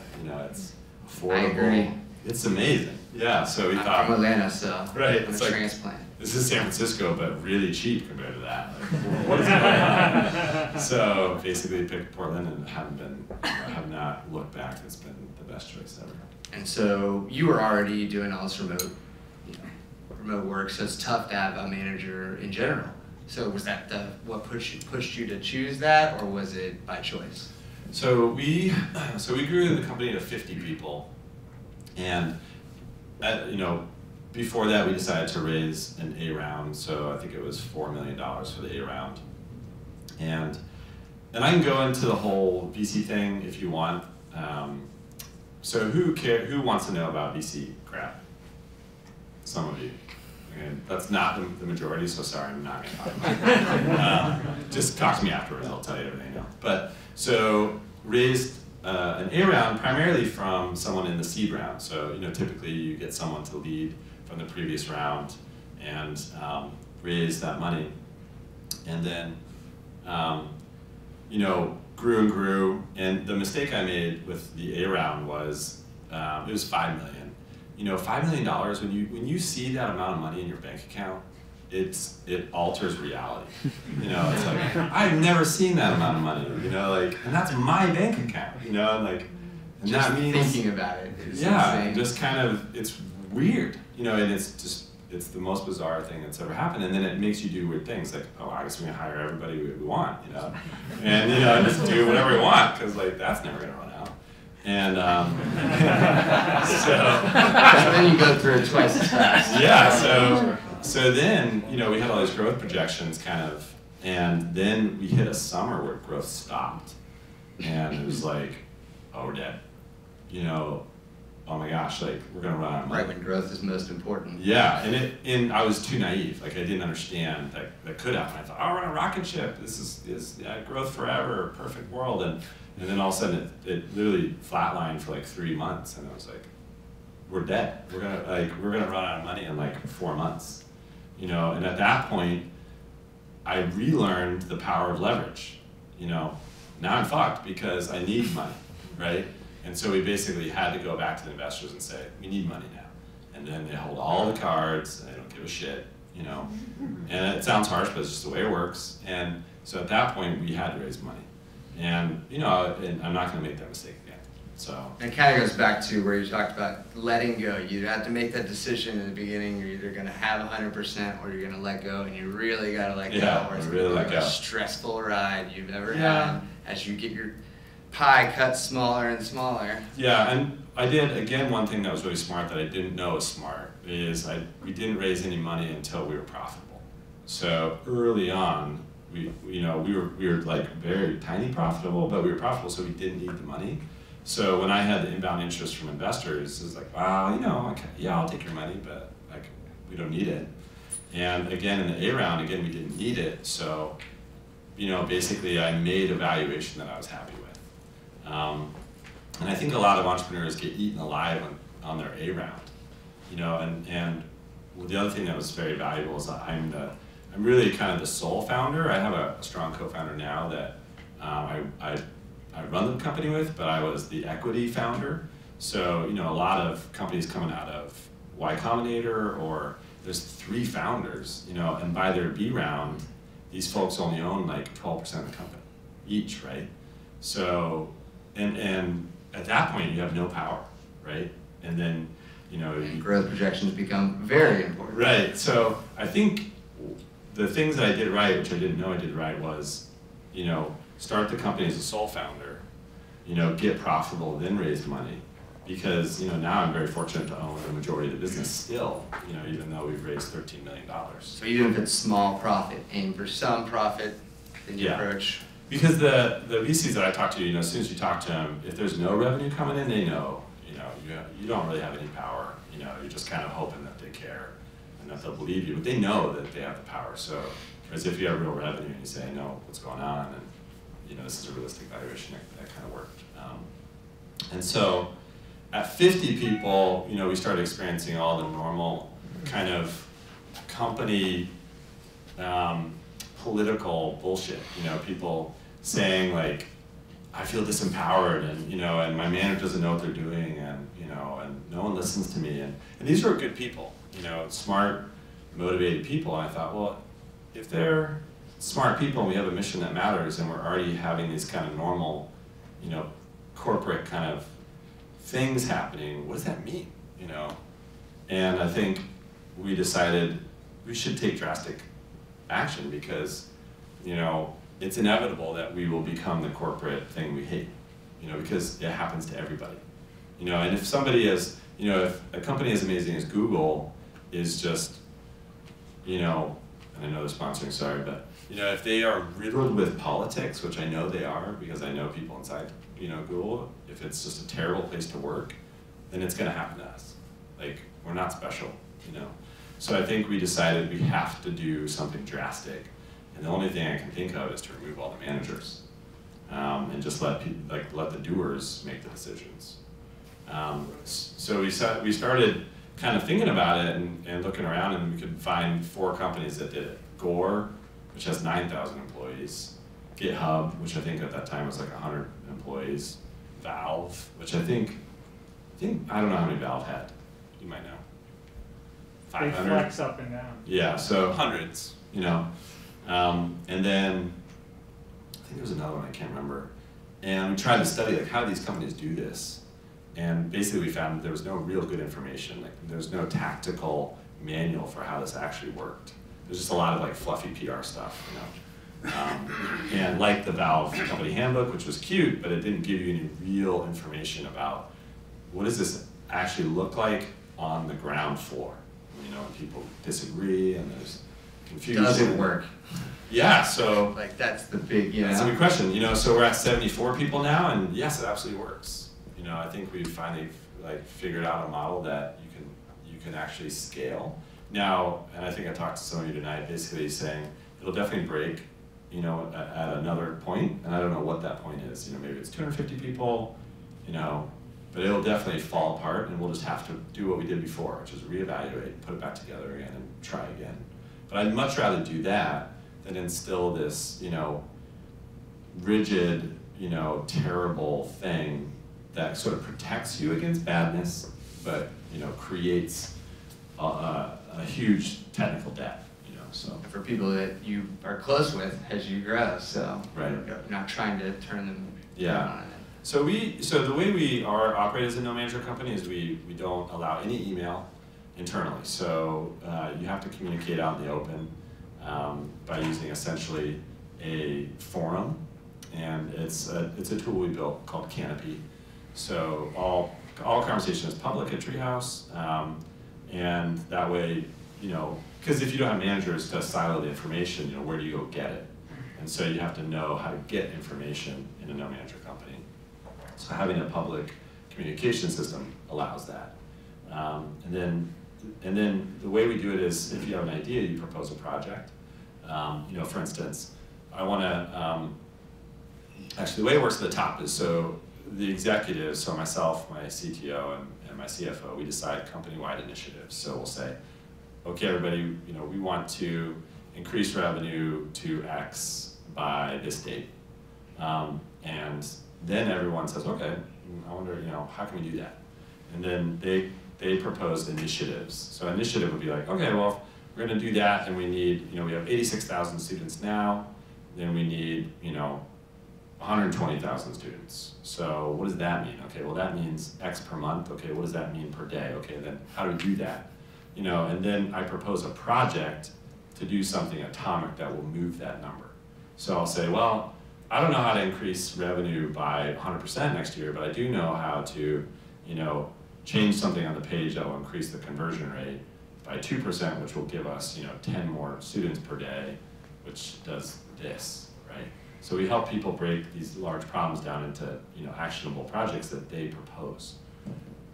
It's affordable. I agree. It's amazing. Yeah. So we thought. I'm from Atlanta, so right. I'm a transplant. This is San Francisco, but really cheap compared to that. What is going on? So basically, picked Portland and have not looked back. It's been the best choice ever. And so you were already doing all this remote work, so it's tough to have a manager in general. So was that what pushed you to choose that, or was it by choice? So we grew the company to 50 people, and before that we decided to raise an A round. So I think it was $4 million for the A round, and I can go into the whole VC thing if you want. So who wants to know about VC crap? Some of you. And that's not the majority, so sorry, I'm not going to talk about it. Just talk to me afterwards, I'll tell you everything else. But so raised an A round primarily from someone in the seed round. So typically you get someone to lead from the previous round and raise that money, and then grew and grew. And the mistake I made with the A round was it was $5 million. $5 million, when you see that amount of money in your bank account, it alters reality. It's like, I've never seen that amount of money, and that's my bank account, and just that means thinking about it is insane. Just kind of, it's weird, and it's the most bizarre thing that's ever happened, and then it makes you do weird things, like, oh, I guess we're gonna hire everybody we want, and just do whatever we want, because that's never gonna run out. And so then you go through it twice as fast. Yeah, so then, you know, we had all these growth projections kind of, and then we hit a summer where growth stopped. And it was like, oh, we're dead. You know, oh my gosh, like, we're gonna run out of money. Right when growth is most important. Yeah, and I was too naive. Like, I didn't understand that could happen. I thought, oh, we're on a rocket ship. This is growth forever, perfect world. And then all of a sudden, it literally flatlined for like 3 months. And I was like, we're dead. We're gonna run out of money in like 4 months. You know, and at that point, I relearned the power of leverage. You know, now I'm fucked because I need money, right? And so we basically had to go back to the investors and say, we need money now. And then they hold all the cards and they don't give a shit, you know. And it sounds harsh, but it's just the way it works. And so at that point, we had to raise money. And, you know, and I'm not gonna make that mistake again, so. And it kind of goes back to where you talked about letting go. You have to make that decision in the beginning. You're either gonna have 100% or you're gonna let go, and you really gotta let go, or it's really gonna be the most stressful ride you've ever had as you get your pie cut smaller and smaller. Yeah, and I did, again, one thing that was really smart that I didn't know was smart is we didn't raise any money until we were profitable. So early on, we were like very tiny profitable, but we were profitable, so we didn't need the money. So when I had the inbound interest from investors, it's like, wow, you know, yeah, I'll take your money, but like, we don't need it. And again, in the A round, again, we didn't need it. So, you know, basically I made a valuation that I was happy with. And I think a lot of entrepreneurs get eaten alive on their A round, you know, and the other thing that was very valuable is that I'm really kind of the sole founder. I have a strong co-founder now that I run the company with, but I was the equity founder. So, you know, a lot of companies coming out of Y Combinator, or there's 3 founders, you know, and by their B round, these folks only own like 12% of the company each, right? So, and at that point you have no power, right? And then, you know, growth projections become very important. Right, so I think the things that I did right, which I didn't know I did right, was, you know, start the company as a sole founder, you know, get profitable, then raise money. Because, you know, now I'm very fortunate to own the majority of the business still, you know, even though we've raised $13 million. So even if it's small profit, aim for some profit in your approach. Because the VCs that I talk to, you know, as soon as you talk to them, if there's no revenue coming in, they know, you don't really have any power. You know, you're just kind of hoping that they care and that they'll believe you, but they know that they have the power. So, whereas if you have real revenue and you say, no, what's going on, and, you know, this is a realistic valuation, that kind of worked. And so, at 50 people, you know, we started experiencing all the normal kind of company political bullshit, you know, people saying like, I feel disempowered, and, you know, and my manager doesn't know what they're doing, and, you know, and no one listens to me, and these were good people, you know, smart, motivated people, and I thought, well, if they're smart people and we have a mission that matters, and we're already having these kind of normal, you know, corporate kind of things happening, what does that mean, you know? And I think we decided we should take drastic action because, you know, it's inevitable that we will become the corporate thing we hate, you know, because it happens to everybody, you know. And if somebody is, you know, if a company as amazing as Google is just, you know, and I know they're sponsoring, sorry, but, you know, if they are riddled with politics, which I know they are because I know people inside, you know, Google, if it's just a terrible place to work, then it's going to happen to us. Like, we're not special, you know. So I think we decided we have to do something drastic, and the only thing I can think of is to remove all the managers and just let the doers make the decisions. So we started kind of thinking about it and looking around, and we could find 4 companies that did it. Gore, which has 9,000 employees. GitHub, which I think at that time was like 100 employees. Valve, which I think I don't know how many Valve had. You might know. 500? They flex up and down. Yeah, so hundreds, you know. And then, I think there was another one, I can't remember. And we tried to study, like, how do these companies do this? And basically we found there was no real good information. Like, there's no tactical manual for how this actually worked. There's just a lot of, like, fluffy PR stuff, you know. And like the Valve company handbook, which was cute, but it didn't give you any real information about what does this actually look like on the ground floor. You know, when people disagree and there's confusion. Does it work? Yeah, so like that's the big, you know. That's a good question. You know, so we're at 74 people now, and yes, it absolutely works. You know, I think we finally like figured out a model that you can actually scale. Now, and I think I talked to some of you tonight, basically saying it'll definitely break, you know, at another point, and I don't know what that point is. You know, maybe it's 250 people, you know, but it'll definitely fall apart, and we'll just have to do what we did before, which is reevaluate, put it back together again, and try again. But I'd much rather do that than instill this, you know, rigid, you know, terrible thing that sort of protects you against badness, but, you know, creates a huge technical debt, you know, so. For people that you are close with as you grow, so right. You're not trying to turn them on. So the way we operate as a no manager company is we don't allow any email internally. So you have to communicate out in the open by using essentially a forum, and it's a tool we built called Canopy. So all conversation is public at Treehouse, and that way, you know, because if you don't have managers to silo the information, you know, where do you go get it? And so you have to know how to get information in a no manager company. So having a public communication system allows that. And then the way we do it is, if you have an idea, you propose a project. You know, for instance, I want to, actually the way it works at the top is, so the executives, so myself, my CTO, and my CFO, we decide company-wide initiatives. So we'll say, okay, everybody, you know, we want to increase revenue to X by this date. And then everyone says, okay, I wonder, you know, how can we do that? And then they propose initiatives. So initiative would be like, okay, well, we're going to do that, and we need, you know, we have 86,000 students now, then we need, you know, 120,000 students. So what does that mean? Okay, well, that means X per month. Okay, what does that mean per day? Okay, then how do we do that? You know, and then I propose a project to do something atomic that will move that number. So I'll say, well, I don't know how to increase revenue by 100% next year, but I do know how to, you know, change something on the page that will increase the conversion rate by 2%, which will give us, you know, 10 more students per day, which does this, right? So we help people break these large problems down into, you know, actionable projects that they propose.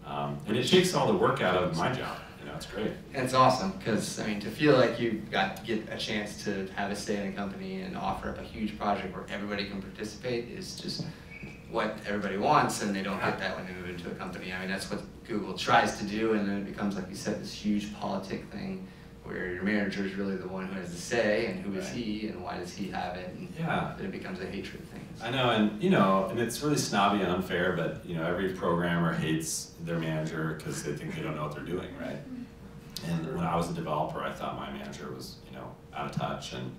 And it takes all the work out of my job. You know, it's great. And it's awesome, because, I mean, to feel like you get a chance to have a stay in a company and offer up a huge project where everybody can participate is just what everybody wants, and they don't get that when they move into a company. I mean, that's what Google tries to do, and then it becomes, like you said, this huge politic thing where your manager is really the one who has the say, and who is he, and why does he have it, and then it becomes a hatred thing. I know, and you know, and it's really snobby and unfair, but you know, every programmer hates their manager because they think they don't know what they're doing, right? And when I was a developer, I thought my manager was, you know, out of touch and,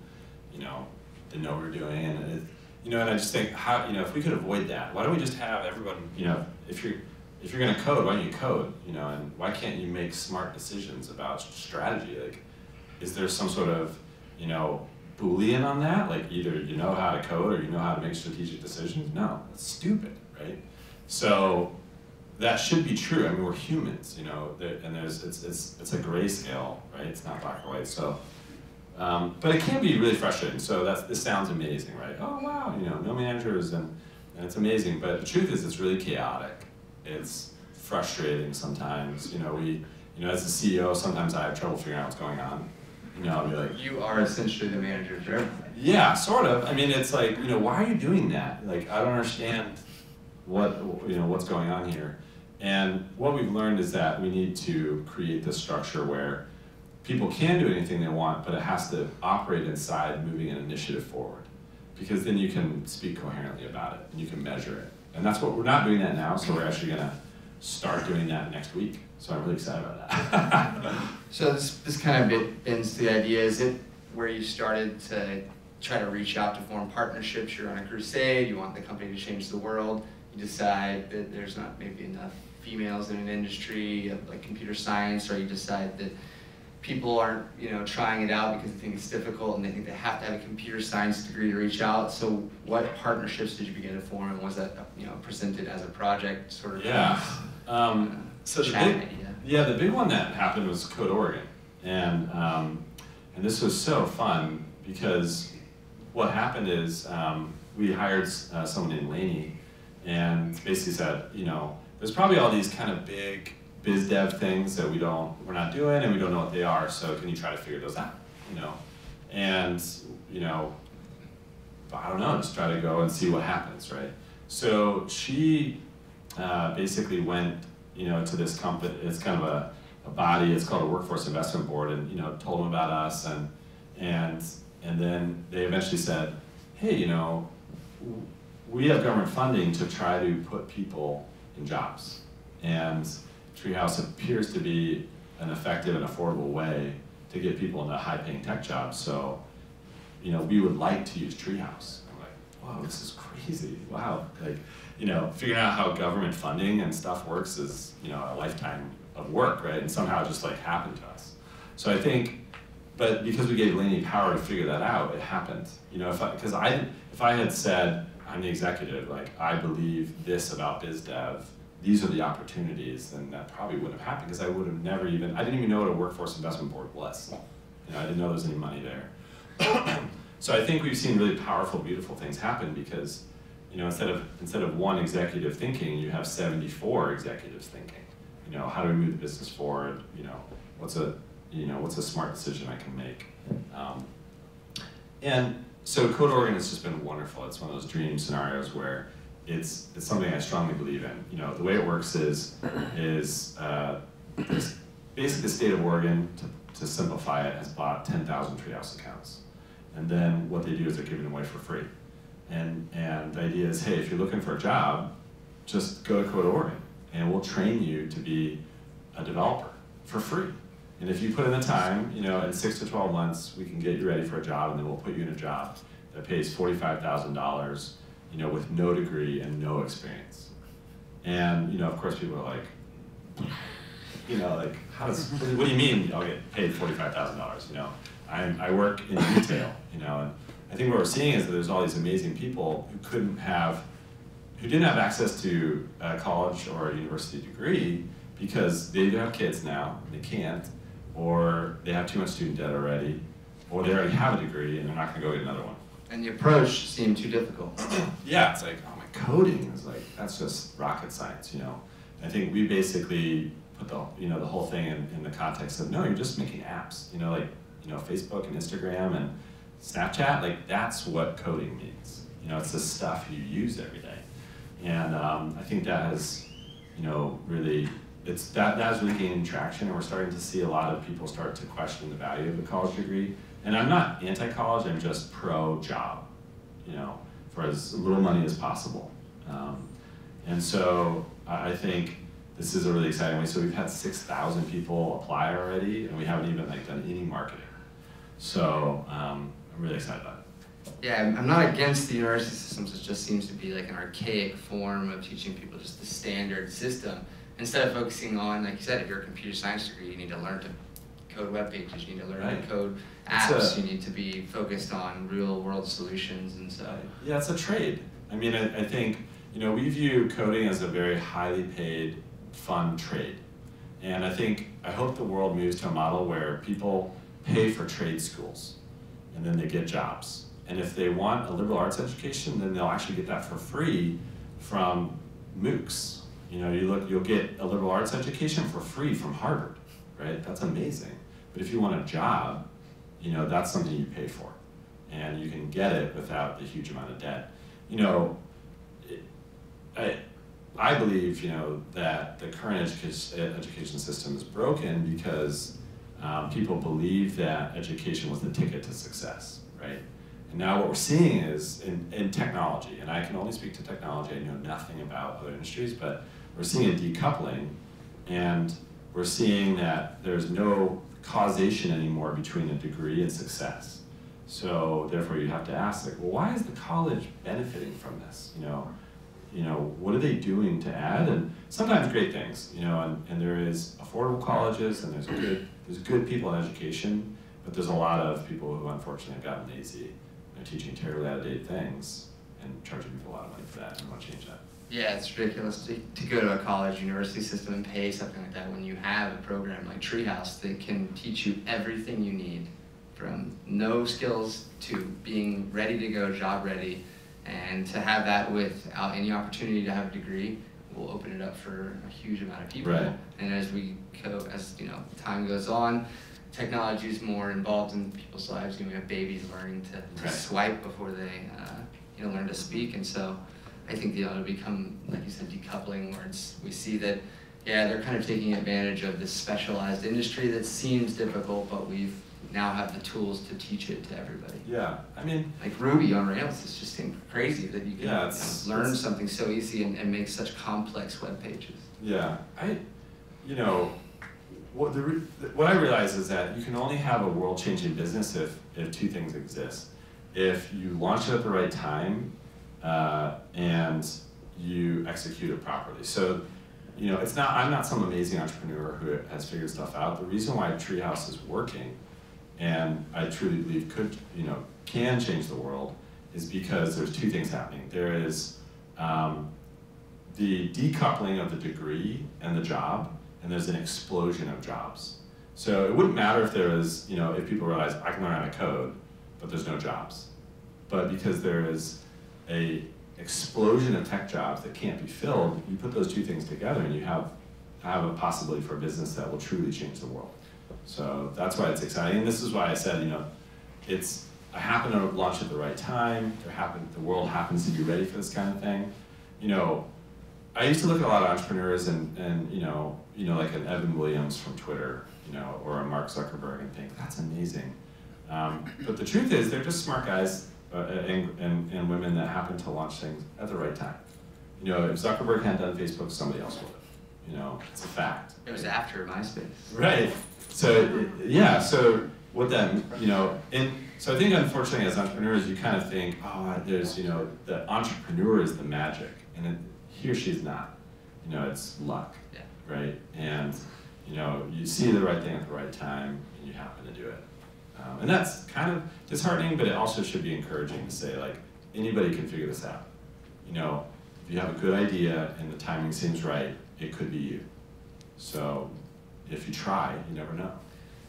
you know, didn't know what we were doing, and it, you know, and I just think, how, you know, if we could avoid that, why don't we just have everyone, you know, if you're going to code, why don't you code, you know, and why can't you make smart decisions about strategy? Like, is there some sort of, you know, Boolean on that? Like, either you know how to code or you know how to make strategic decisions? No, that's stupid, right? So that should be true. I mean, we're humans, you know, and it's a grayscale, right? It's not black or white. So, but it can be really frustrating. So this sounds amazing, right? Oh wow, you know, no managers, and it's amazing. But the truth is, it's really chaotic. It's frustrating sometimes. You know, as a CEO, sometimes I have trouble figuring out what's going on. You know, I'll be like, you are essentially the manager for everything. Yeah, sort of. I mean, it's like, you know, why are you doing that? Like, I don't understand what's going on here. And what we've learned is that we need to create this structure where people can do anything they want, but it has to operate inside moving an initiative forward. Because then you can speak coherently about it, and you can measure it. And that's what we're not doing that now, so we're actually going to start doing that next week. So I'm really excited about that. So this kind of bends to the idea, is it where you started to try to reach out to form partnerships? You're on a crusade, you want the company to change the world, you decide that there's not maybe enough females in an industry like computer science, or you decide that people aren't, trying it out because they think it's difficult and they think they have to have a computer science degree to reach out. So what partnerships did you begin to form, and was that, presented as a project sort of? Yeah. So the big one that happened was Code Oregon, and this was so fun because what happened is we hired someone named Laney, and basically said, there's probably all these kind of big biz dev things that we're not doing, and we don't know what they are. So can you try to figure those out? And I don't know, just try to go and see what happens, right? So she basically went, to this company. It's kind of a body. It's called a Workforce Investment Board, and told them about us, and then they eventually said, hey, we have government funding to try to put people in jobs, and Treehouse appears to be an effective and affordable way to get people into high-paying tech jobs. So, we would like to use Treehouse. I'm like, wow, this is crazy. Wow, figuring out how government funding and stuff works is, a lifetime of work, right? And somehow it just happened to us. So I think, but because we gave Laney power to figure that out, it happened. If I had said, I'm the executive, I believe this about biz dev, these are the opportunities, then that probably wouldn't have happened, because I would have never I didn't even know what a Workforce Investment Board was. I didn't know there was any money there. So I think we've seen really powerful, beautiful things happen because, instead of one executive thinking, you have 74 executives thinking. How do we move the business forward? What's a smart decision I can make? And so Code Oregon has just been wonderful. It's one of those dream scenarios where it's something I strongly believe in. The way it works is basically the state of Oregon, to simplify it, has bought 10,000 Treehouse accounts. And then what they do is they're giving them away for free. And the idea is, hey, if you're looking for a job, just go to Code Oregon, and we'll train you to be a developer for free. And if you put in the time, in 6 to 12 months, we can get you ready for a job, and then we'll put you in a job that pays $45,000, with no degree and no experience. And, of course, people are like, what do you mean I'll get paid $45,000? I work in retail, and I think what we're seeing is that there's all these amazing people who didn't have access to a college or a university degree because they either have kids now, and they can't, or they have too much student debt already, or they already have a degree and they're not gonna go get another one. And the approach seemed too difficult. Yeah, it's like, oh my, coding is that's just rocket science, I think we basically put the whole thing in the context of, no, you're just making apps, Facebook and Instagram and Snapchat, that's what coding means. It's the stuff you use every day. And I think that has, really, that has really gained traction, and we're starting to see a lot of people start to question the value of a college degree. And I'm not anti-college, I'm just pro-job, for as little money as possible. And so I think this is a really exciting way. So we've had 6,000 people apply already, and we haven't even done any marketing. So I'm really excited about it. Yeah, I'm not against the university systems. It just seems to be an archaic form of teaching people just the standard system. Instead of focusing on, like you said, if you're a computer science degree, you need to learn to code web pages, you need to learn to code apps, you need to be focused on real world solutions and so. Yeah, it's a trade. I mean, I think, we view coding as a very highly paid, fun trade. And I hope the world moves to a model where people pay for trade schools, and then they get jobs. And if they want a liberal arts education, then they'll actually get that for free from MOOCs. You'll get a liberal arts education for free from Harvard, right? That's amazing. But if you want a job, that's something you pay for. And you can get it without the huge amount of debt. I believe, that the current education system is broken because people believe that education was the ticket to success, right? And now what we're seeing is in technology, and I can only speak to technology, I know nothing about other industries, but we're seeing a decoupling, and we're seeing that there's no causation anymore between a degree and success. So therefore you have to ask, well, why is the college benefiting from this? What are they doing to add? And sometimes great things, and there is affordable colleges, and there's good there's good people in education, but there's a lot of people who unfortunately have gotten lazy. They're teaching terribly out-of-date things and charging people a lot of money for that, and we want to change that. Yeah, it's ridiculous to go to a college university system and pay something like that when you have a program like Treehouse that can teach you everything you need, from no skills to being ready to go, job ready, and to have that without any opportunity to have a degree will open it up for a huge amount of people. Right. And as time goes on, technology is more involved in people's lives. We have babies learning to swipe before they learn to speak, and so I think it'll become, like you said, decoupling, where we see that, they're kind of taking advantage of this specialized industry that seems difficult, but we've now have the tools to teach it to everybody. Yeah, I mean, like Ruby on Rails is just crazy that you can learn something so easy and make such complex web pages. Yeah, what I realize is that you can only have a world-changing business if two things exist. If you launch it at the right time, and you execute it properly. So, I'm not some amazing entrepreneur who has figured stuff out. The reason why Treehouse is working, and I truly believe can change the world, is because there's two things happening. There is the decoupling of the degree and the job, and there's an explosion of jobs. So it wouldn't matter if there is, if people realize I can learn how to code, but there's no jobs. But because there is a explosion of tech jobs that can't be filled, you put those two things together and you have a possibility for a business that will truly change the world. So that's why it's exciting. And this is why I said, I happen to launch at the right time. The world happens to be ready for this kind of thing. I used to look at a lot of entrepreneurs and like an Evan Williams from Twitter, or a Mark Zuckerberg, and think, that's amazing. But the truth is, they're just smart guys and women that happen to launch things at the right time. If Zuckerberg hadn't done Facebook, somebody else would have. It's a fact. It was after MySpace. Right. So so what that, and so I think unfortunately as entrepreneurs you kind of think, there's, the entrepreneur is the magic, and he or she is not. It's luck. Yeah. Right. And you see the right thing at the right time and you happen to do it. And that's kind of disheartening, but it also should be encouraging to say, like, anybody can figure this out. If you have a good idea and the timing seems right, it could be you. So if you try, you never know.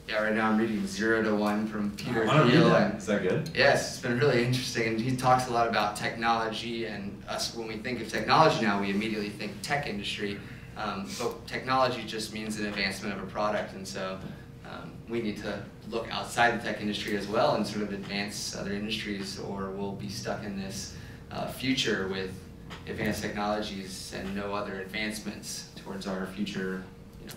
Yeah, right now I'm reading 0 to 1 from Peter Thiel. Is that good? Yes, it's been really interesting, and he talks a lot about technology, and us, when we think of technology now, we immediately think tech industry, but technology just means an advancement of a product, and so we need to look outside the tech industry as well and sort of advance other industries, or we'll be stuck in this future with advanced technologies and no other advancements towards our future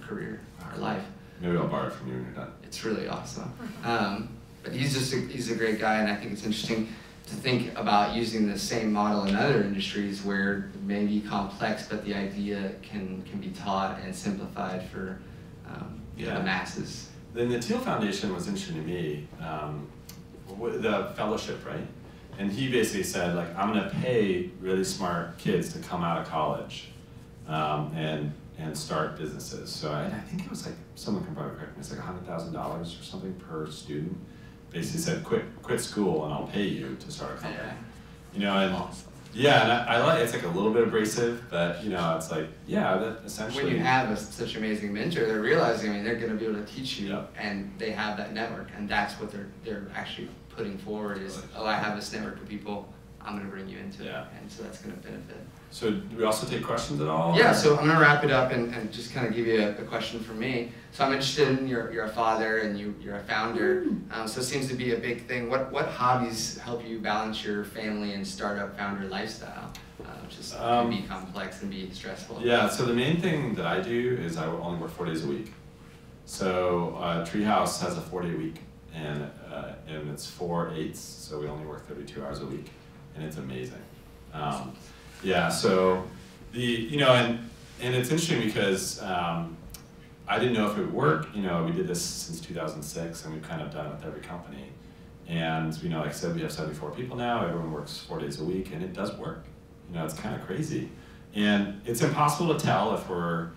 career, our life. Maybe I'll borrow it from you when you're done. It's really awesome. But he's a great guy, and I think it's interesting to think about using the same model in other industries where it may be complex, but the idea can be taught and simplified for the masses. Then the Thiel Foundation was interesting to me, the fellowship, right? And he basically said, like, I'm going to pay really smart kids to come out of college and start businesses. So I think it was like, someone can probably correct me, it's like $100,000 or something per student. Basically said, quit school and I'll pay you to start a company. Yeah. And awesome. Yeah, and I like, it's like a little bit abrasive, but it's like, that essentially. When you have such an amazing mentor, they're realizing, they're going to be able to teach you, and they have that network, and that's what they're actually putting forward is, I have this network of people, I'm going to bring you into it, and so that's going to benefit. So do we also take questions at all? Yeah, so I'm going to wrap it up and just kind of give you a question from me. So I'm interested in, you're a father and you're a founder, so it seems to be a big thing. What hobbies help you balance your family and startup founder lifestyle, which is can be complex and be stressful? Yeah, so the main thing that I do is I only work 4 days a week. So Treehouse has a 4-day week, and it's 4 8s, so we only work 32 hours a week, and it's amazing. Yeah, so and it's interesting because I didn't know if it would work. We did this since 2006, and we've kind of done it with every company. And like I said, we have 74 people now. Everyone works 4 days a week, and it does work. It's kind of crazy, and it's impossible to tell if we're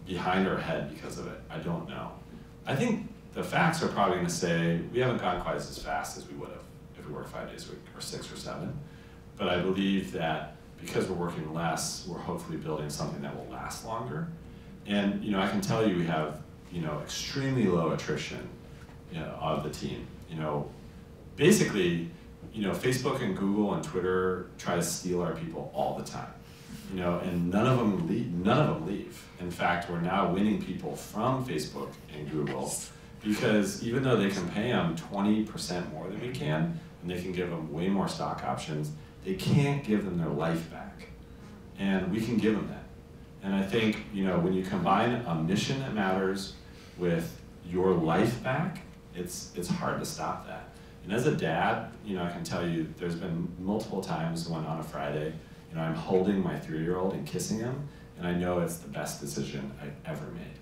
behind our head because of it. I don't know. I think the facts are probably going to say we haven't gone quite as fast as we would have if we worked 5 days a week or 6 or 7. But I believe that because we're working less, we're hopefully building something that will last longer. And I can tell you we have extremely low attrition of the team. Basically, Facebook and Google and Twitter try to steal our people all the time. And none of them leave. In fact, we're now winning people from Facebook and Google because even though they can pay them 20% more than we can, and they can give them way more stock options, they can't give them their life back. And we can give them that. And I think, when you combine a mission that matters with your life back, it's hard to stop that. And as a dad, I can tell you there's been multiple times when on a Friday, I'm holding my 3-year-old and kissing him, and I know it's the best decision I've ever made.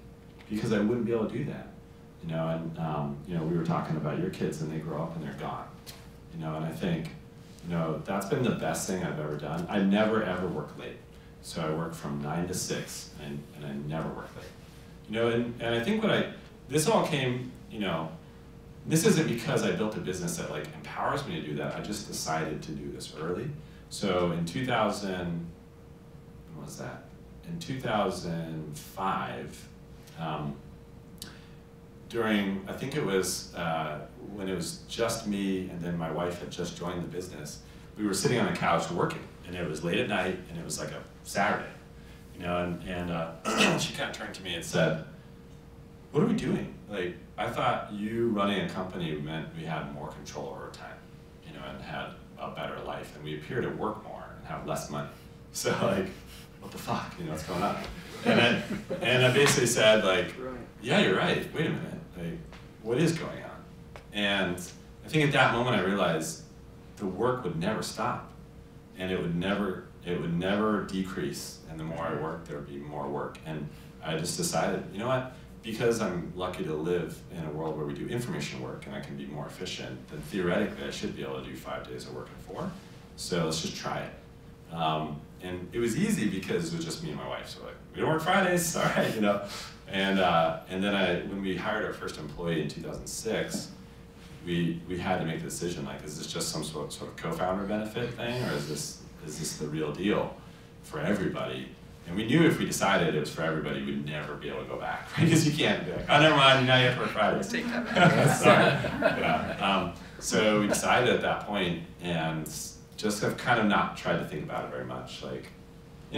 Because I wouldn't be able to do that. And we were talking about your kids and they grow up and they're gone. And I think, that's been the best thing I've ever done. I never ever work late. So I work from 9 to 6 and I never work late. And I think this all came, this isn't because I built a business that empowers me to do that. I just decided to do this early. So in 2000, when was that? In 2005, I think it was when it was just me and then my wife had just joined the business, we were sitting on the couch working, and it was late at night, and it was like a Saturday, and she kind of turned to me and said, "What are we doing? I thought you running a company meant we had more control over our time, and had a better life, and we appear to work more and have less money. So what the fuck, what's going on?" And I basically said yeah, you're right. Wait a minute, what is going on? And I think at that moment I realized the work would never stop, and it would never decrease. And the more I worked, there would be more work. And I just decided, you know what? Because I'm lucky to live in a world where we do information work and I can be more efficient, then theoretically I should be able to do 5 days of work in 4. So let's just try it. And it was easy because it was just me and my wife. So we don't work Fridays, all right, And then when we hired our first employee in 2006, we had to make the decision, is this just some sort of co-founder benefit thing, or is this the real deal for everybody? And we knew if we decided it was for everybody, we'd never be able to go back, right? Because you can't be oh, never mind, now you have to work Fridays. Take that back. Sorry. Yeah. So we decided at that point, and just have kind of not tried to think about it very much.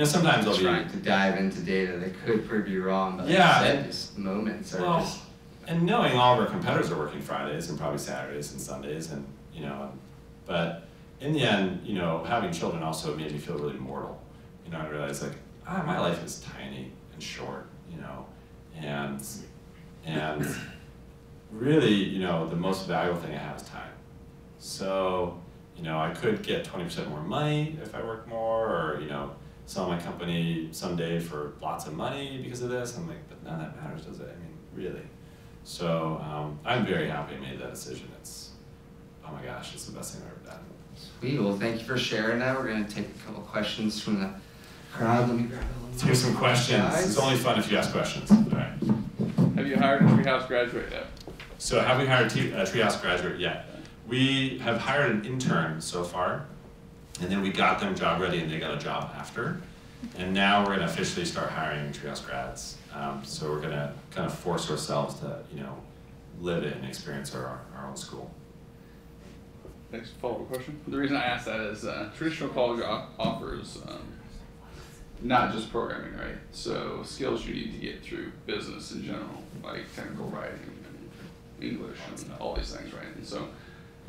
Sometimes I'll be trying to dive into data that could prove you wrong, but yeah, like you said, just moments are just. And knowing all of our competitors are working Fridays and probably Saturdays and Sundays, and but in the end, having children also made me feel really mortal. I realized my life is tiny and short, and really, the most valuable thing I have is time. So, I could get 20% more money if I work more, or sell my company someday for lots of money because of this. I'm but none of that matters, does it? Really. So I'm very happy I made that decision. Oh my gosh, it's the best thing I've ever done. Sweet. Well, thank you for sharing that. We're going to take a couple questions from the crowd. Let me grab a Let's hear some questions. It's only fun if you ask questions. All right. Have you hired a Treehouse graduate yet? So have we hired a Treehouse graduate yet? We have hired an intern so far, and then we got them job ready and they got a job after. And now we're going to officially start hiring Treehouse grads. So we're going to kind of force ourselves to, live it and experience our own school. Next follow-up question. The reason I asked that is traditional college offers not just programming, right? So skills you need to get through business in general, like technical writing and English and all these things, right? And so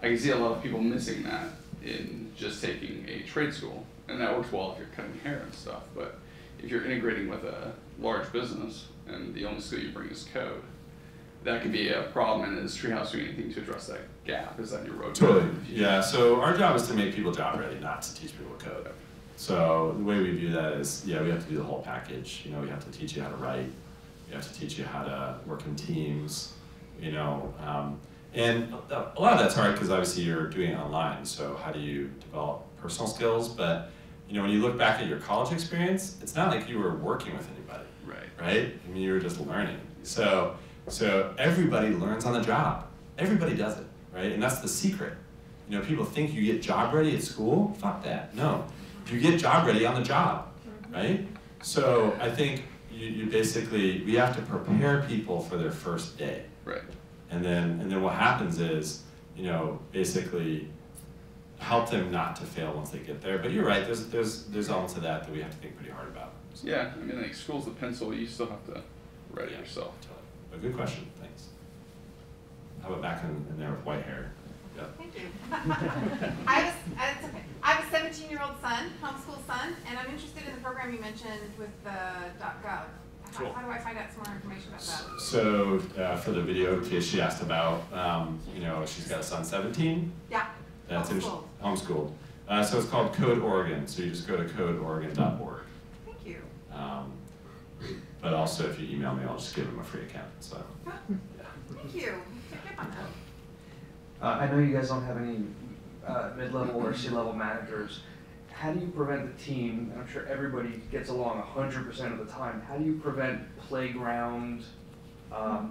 I can see a lot of people missing that in just taking a trade school. And that works well if you're cutting hair and stuff, but if you're integrating with a large business and the only skill you bring is code, that could be a problem. And is Treehouse doing anything to address that gap? Is that your roadmap? Totally. Yeah, so our job is to make people job ready, not to teach people code. So the way we view that is, we have to do the whole package. We have to teach you how to write. We have to teach you how to work in teams, and a lot of that's hard because obviously you're doing it online. So how do you develop personal skills? But when you look back at your college experience, it's not like you were working with anybody. right? I mean, you were just learning. So everybody learns on the job. Everybody does it, right? And that's the secret. You know, people think you get job ready at school. Fuck that. No, you get job ready on the job, right? So I think you basically, we have to prepare people for their first day. Right. And then what happens is, you know, basically help them not to fail once they get there. But you're right, there's elements of that we have to think pretty hard about. So. Yeah, I mean, like school's the pencil, you still have to write it yourself. Totally. But good question, thanks. How about back in there with white hair? Yeah. Thank you. I have a 17-year-old son, homeschool son, and I'm interested in the program you mentioned with the .gov. Cool. How do I find out some more information about that? So for the video, she asked about, you know, she's got a son 17. Yeah. That's homeschooled. Homeschooled. So it's called Code Oregon. So you just go to codeoregon.org. Thank you. But also, if you email me, I'll just give them a free account. So. Oh, Yeah. thank you. Pick up on that. I know you guys don't have any mid-level or C-level managers. How do you prevent the team, and I'm sure everybody gets along 100% of the time, how do you prevent playground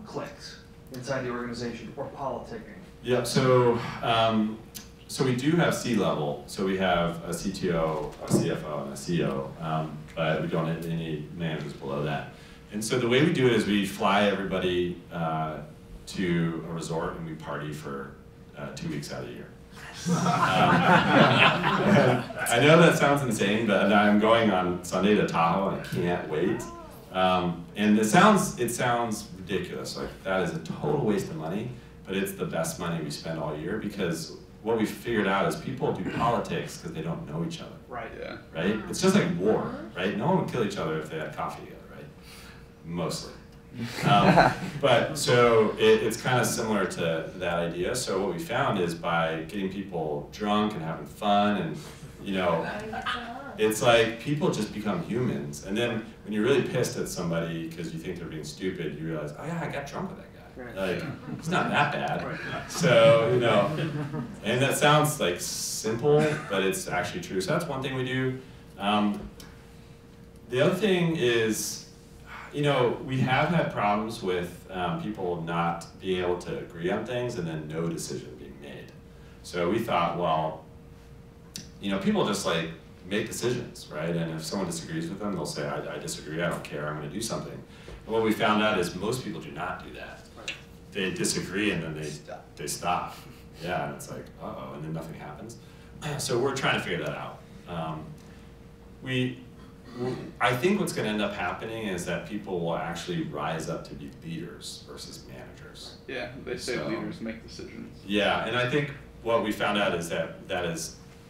cliques inside the organization or politicking? Yeah, so we do have C-level. So we have a CTO, a CFO, and a CEO, but we don't have any managers below that. And so the way we do it is we fly everybody to a resort and we party for 2 weeks out of the year. I know that sounds insane, but I'm going on Sunday to Tahoe and I can't wait. And it sounds ridiculous. Like that is a total waste of money, but it's the best money we spend all year because what we figured out is people do politics because they don't know each other. Right. Yeah. Right? It's just like war, right? No one would kill each other if they had coffee together, right? Mostly. But so it's kind of similar to that idea. So what we found is by getting people drunk and having fun and, you know, it's like people just become humans. And then when you're really pissed at somebody because you think they're being stupid, you realize, oh yeah, I got drunk with that guy. Like, it's not that bad. So, you know, and that sounds like simple, but it's actually true. So that's one thing we do. The other thing is, you know, we have had problems with people not being able to agree on things and then no decision being made. So we thought, well, you know, people just like make decisions, right? And if someone disagrees with them, they'll say, I disagree, I don't care, I'm gonna do something. And what we found out is most people do not do that. They disagree and then they stop. Yeah, and it's like, uh-oh, and then nothing happens. So we're trying to figure that out. I think what's going to end up happening is that people will actually rise up to be leaders versus managers. Yeah, they say leaders make decisions. Yeah, and I think what we found out is that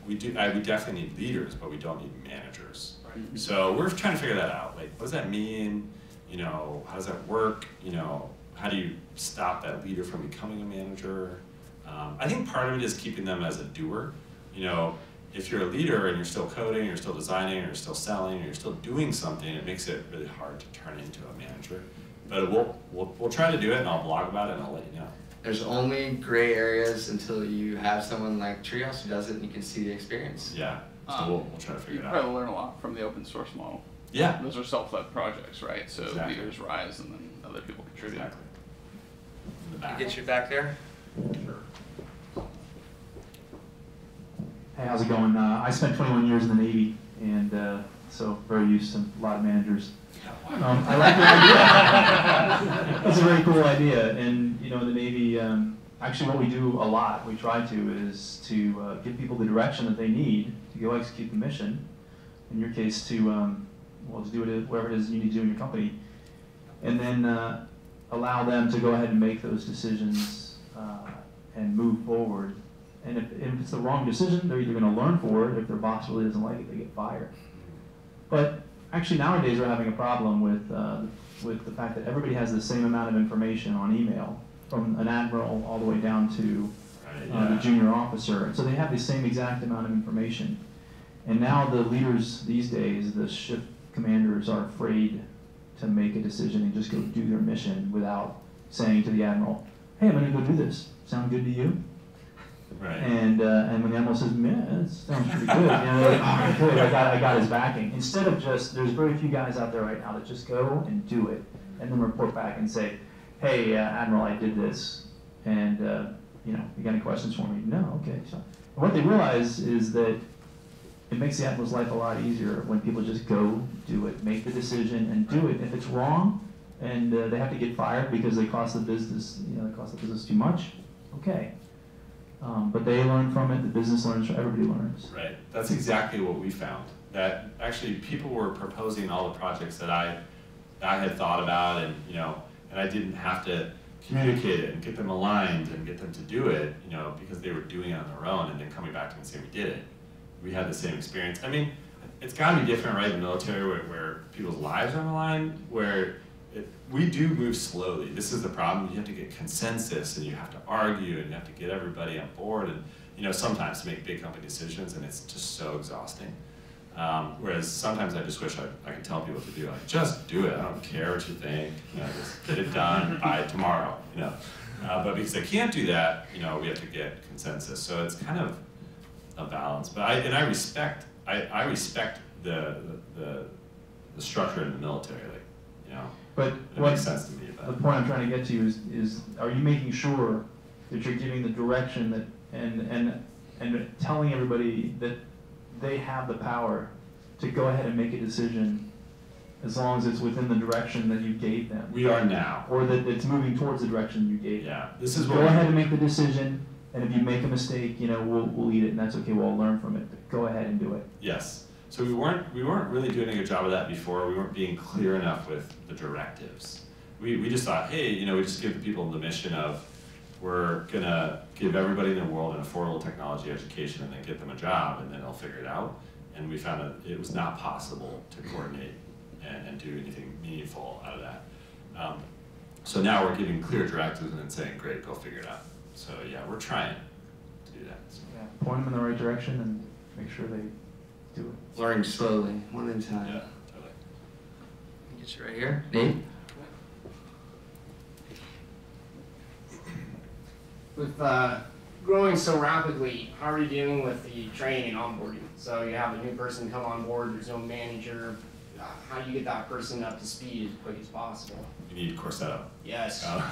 we definitely need leaders, but we don't need managers. Right. So we're trying to figure that out. Like, what does that mean? You know, how does that work? You know, how do you stop that leader from becoming a manager? I think part of it is keeping them as a doer. You know, if you're a leader and you're still coding, you're still designing, or you're still selling, or you're still doing something, it makes it really hard to turn into a manager. But we'll try to do it, and I'll blog about it, and I'll let you know. There's only gray areas until you have someone like Treehouse who does it and you can see the experience. Yeah, so we'll try to figure You it out. probably learn a lot from the open source model. Yeah. Those are self-led projects, right? So Exactly. leaders rise and then other people contribute. Exactly. In the back. Get you back there. Sure. Hey, how's it going? I spent 21 years in the Navy, and so very used to a lot of managers. I like the idea. That's a very cool idea. And you know, in the Navy, actually, what we do a lot, we try to, is to give people the direction that they need to go execute the mission. In your case, to do whatever it is you need to do in your company, and then allow them to go ahead and make those decisions and move forward. And if it's the wrong decision, they're either going to learn for it. If their boss really doesn't like it, they get fired. But actually, nowadays we're having a problem with the fact that everybody has the same amount of information on email, from an admiral all the way down to the junior officer. And so they have the same exact amount of information. And now the leaders these days, the ship commanders, are afraid to make a decision and just go do their mission without saying to the admiral, "Hey, I'm going to go do this. Sound good to you?" Right. And when the admiral says, man, that sounds pretty good, you know, like, oh, good, I got his backing. Instead of just, there's very few guys out there right now that just go and do it, and then report back and say, hey, Admiral, I did this, and you know, you got any questions for me? No, okay. So what they realize is that it makes the admiral's life a lot easier when people just go do it, make the decision, and do it. If it's wrong, and they have to get fired because they cost the business, you know, they cost the business too much, okay. But they learn from it, the business learns, everybody learns. Right, that's exactly what we found. That actually people were proposing all the projects that I had thought about, and you know, and I didn't have to communicate it and get them aligned and get them to do it, you know, because they were doing it on their own and then coming back to me and saying we did it. We had the same experience. I mean, it's got to be different, right, in the military where people's lives are on the line, where we do move slowly. This is the problem. You have to get consensus, and you have to argue, and you have to get everybody on board, and you know, sometimes to make big company decisions, and it's just so exhausting. Whereas sometimes I just wish I could tell people to do, like, just do it. I don't care what you think. You know, just get it done by tomorrow. You know, but because I can't do that, you know, we have to get consensus. So it's kind of a balance. But I respect the structure in the military, like, you know. But it makes sense to me. The point I'm trying to get to is are you making sure that you're giving the direction that and telling everybody that they have the power to go ahead and make a decision as long as it's within the direction that you gave them? We are now. Or that it's moving towards the direction you gave them. Yeah, this is what go ahead and make the decision, and if you make a mistake, you know, we'll eat it, and that's okay, we'll learn from it. But go ahead and do it. Yes. So we weren't really doing a good job of that before. We weren't being clear enough with the directives. We just thought, hey, you know, we just give the people the mission of we're gonna give everybody in the world an affordable technology education and then get them a job and then they'll figure it out. And we found that it was not possible to coordinate and do anything meaningful out of that. So now we're giving clear directives and then saying, great, go figure it out. So yeah, we're trying to do that. So. Yeah, point them in the right direction and make sure they do it. Learning slowly, one at a time. Yeah, totally. Get you right here. Nate? With growing so rapidly, how are you dealing with the training and onboarding? So you have a new person come on board, there's no manager. How do you get that person up to speed as quick as possible? You need Corsetto. Yes. Let's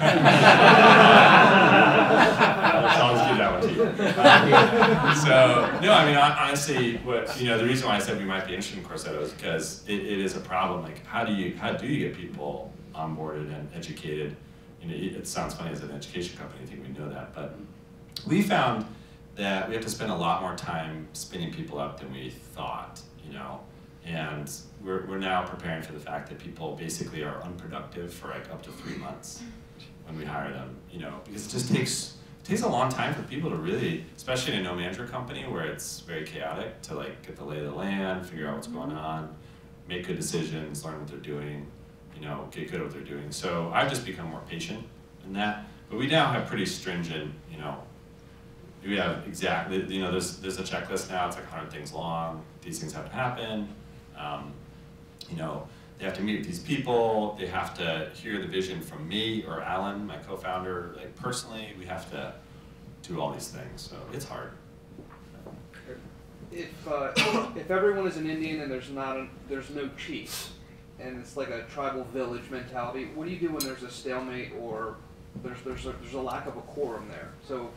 always give that one to you. So, no, I mean, honestly, the reason why I said we might be interested in Corsetto is because it is a problem. Like, how do you get people onboarded and educated? You know, it sounds funny as an education company, I think we know that, but we found that we have to spend a lot more time spinning people up than we thought, you know, and we're now preparing for the fact that people basically are unproductive for like up to 3 months when we hire them, you know, because it just takes a long time for people to really, especially in a no manager company where it's very chaotic, to like get the lay of the land, figure out what's going on, make good decisions, learn what they're doing, you know, get good at what they're doing. So I've just become more patient in that, but we now have pretty stringent, you know, we have exactly, you know, there's a checklist now, it's like 100 things long, these things have to happen. You know, they have to meet with these people, they have to hear the vision from me or Alan, my co-founder, like personally, we have to do all these things, so it's hard. If everyone is an Indian and there's no chief, and it's like a tribal village mentality, what do you do when there's a stalemate or there's a lack of a quorum there? So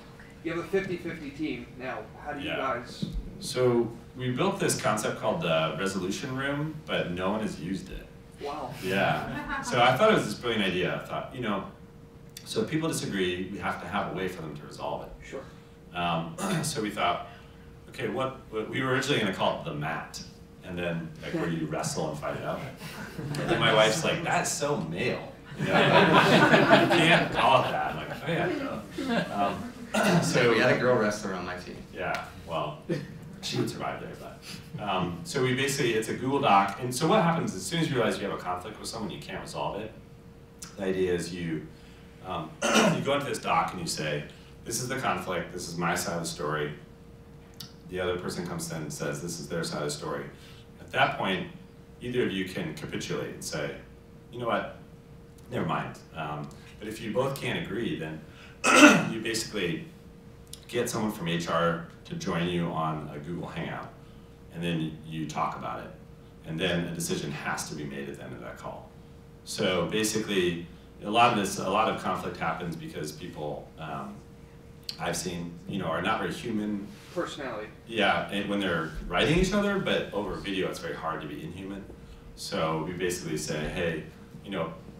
you have a 50-50 team now. How do you guys? So we built this concept called the resolution room, but no one has used it. Wow. Yeah. So I thought it was this brilliant idea. I thought, you know, so if people disagree, we have to have a way for them to resolve it. Sure. So we thought, okay, what we were originally going to call it the mat, and then like where you wrestle and fight it out. And then my wife's like, that's so male. You know, like, you can't call it that. I'm like, oh yeah, no. So we had a girl wrestler on my team. Yeah, well, she would survive there, but. So we basically, it's a Google Doc, and so what happens as soon as you realize you have a conflict with someone, you can't resolve it. The idea is you go into this doc and you say, this is the conflict, this is my side of the story. The other person comes in and says, this is their side of the story. At that point, either of you can capitulate and say, you know what, never mind. But if you both can't agree, then you basically get someone from HR to join you on a Google Hangout, and then you talk about it. And then a decision has to be made at the end of that call. So basically, a lot of conflict happens because people, I've seen, are not very human. Personality. Yeah, and when they're writing each other, but over video, it's very hard to be inhuman. So we basically say, hey,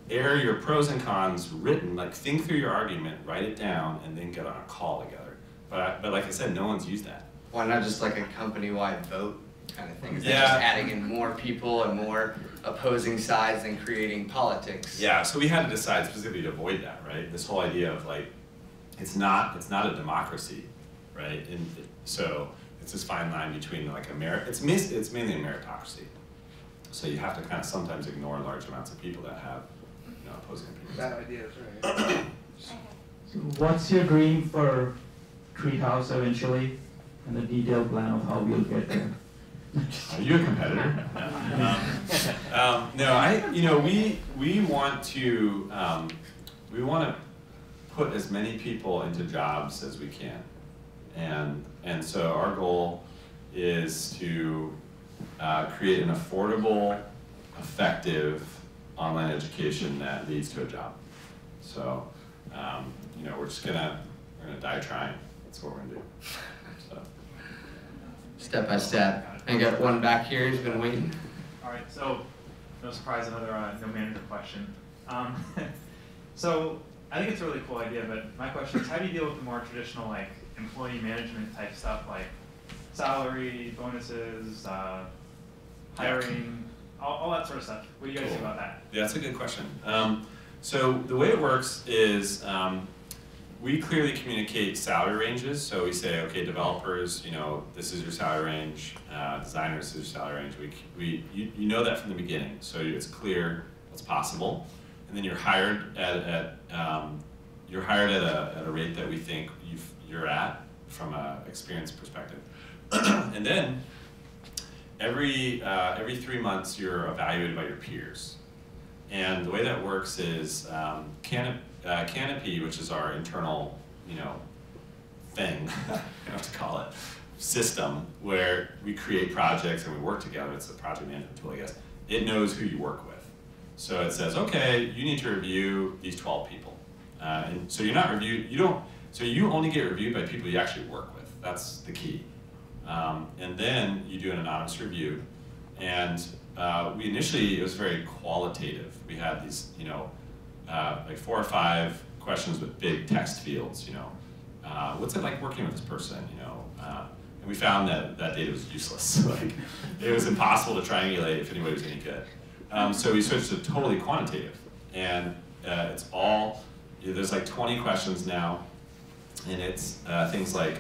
air your pros and cons written, like think through your argument, write it down, and then get on a call together. But like I said, no one's used that. Why not just like a company-wide vote kind of thing? Is Yeah. that just adding in more people and more opposing sides and creating politics? Yeah, so we had to decide specifically to avoid that, right? This whole idea of like, it's not a democracy, right? And so it's this fine line between like it's mainly a meritocracy. So you have to kind of sometimes ignore large amounts of people that have opposing opinions. Bad ideas, right? So what's your dream for Treehouse eventually, and the detailed plan of how we'll get there? Are you a competitor? No, we want to put as many people into jobs as we can, and so our goal is to create an affordable, effective online education that leads to a job. So we're gonna die trying. That's what we're gonna do. So. Step by step. I got one back here who's been waiting. All right, so no surprise, another no manager question. So I think it's a really cool idea, but my question is, how do you deal with the more traditional like employee management type stuff, like salary, bonuses, hiring, all that sort of stuff? What do you guys do about that? Yeah, that's a good question. So the way it works is we clearly communicate salary ranges. So we say, okay, developers, this is your salary range. Designers, this is your salary range. You know that from the beginning, so it's clear what's possible. And then you're hired at a rate that we think you're at from an experience perspective. And then every 3 months you're evaluated by your peers. And the way that works is Canopy, which is our internal, thing, I don't know what to call it, system, where we create projects and we work together. It's a project management tool, I guess. It knows who you work with. So it says, okay, you need to review these 12 people. And so you're not reviewed, so you only get reviewed by people you actually work with. That's the key. And then you do an anonymous review. And it was very qualitative. We had these, like 4 or 5 questions with big text fields, what's it like working with this person, and we found that data was useless. Like, it was impossible to triangulate if anybody was any good. So we switched to totally quantitative, and it's all, there's like 20 questions now, and it's things like,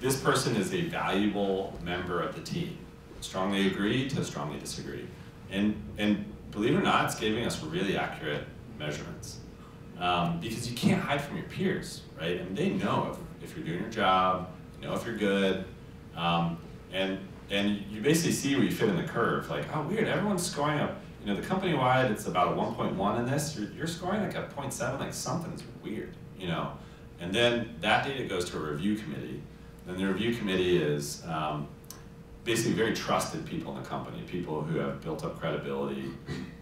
this person is a valuable member of the team. Strongly agree to strongly disagree. And believe it or not, it's giving us really accurate measurements. Because you can't hide from your peers, right? I mean, they know if you're doing your job, they know if you're good, and you basically see where you fit in the curve. Like, oh, weird, everyone's scoring up. The company-wide, it's about a 1.1 in this. You're scoring like a 0.7, like something's weird, And then that data goes to a review committee. Then the review committee is basically very trusted people in the company, people who have built up credibility.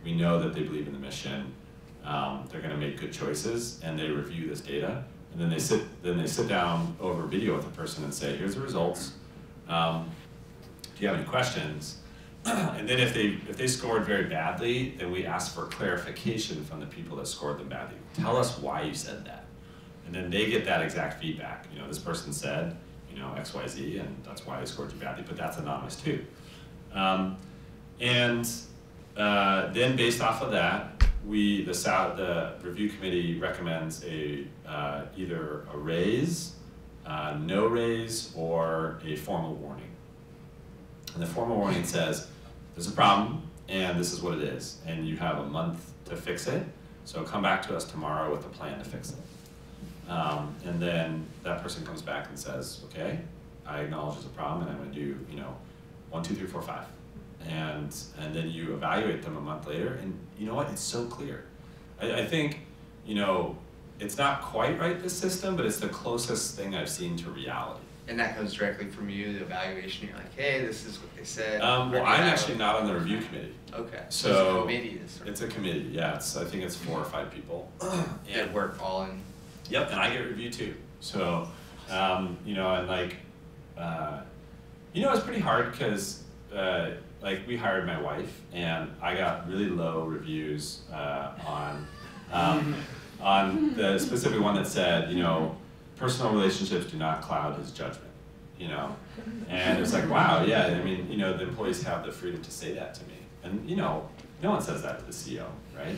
We know that they believe in the mission. They're going to make good choices, and they review this data. And then they sit down over video with the person and say, here's the results. Do you have any questions? And then if they scored very badly, then we ask for clarification from the people that scored them badly. Tell us why you said that. And then they get that exact feedback. This person said, X, Y, Z, and that's why they scored you badly, but that's anonymous too. Then based off of that, the review committee recommends either a raise, no raise, or a formal warning. And the formal warning says, there's a problem, and this is what it is, and you have a month to fix it, so come back to us tomorrow with a plan to fix it. And then that person comes back and says, okay, I acknowledge there's a problem, and I'm going to do 1, 2, 3, 4, 5. And then you evaluate them a month later, and you know what? It's so clear. I think it's not quite right, this system, but it's the closest thing I've seen to reality. And that comes directly from you, the evaluation. You're like, hey, this is what they said. Well, I'm actually not on the review committee. Okay. So it's a committee. It's a committee. Yeah, I think it's 4 or 5 people. And work all in. Yep, and I get review too. So, you know, and like, you know, it's pretty hard because like we hired my wife, and I got really low reviews on the specific one that said, you know, personal relationships do not cloud his judgment, you know? And it's like, wow, yeah, I mean, you know, the employees have the freedom to say that to me. And, you know, no one says that to the CEO, right?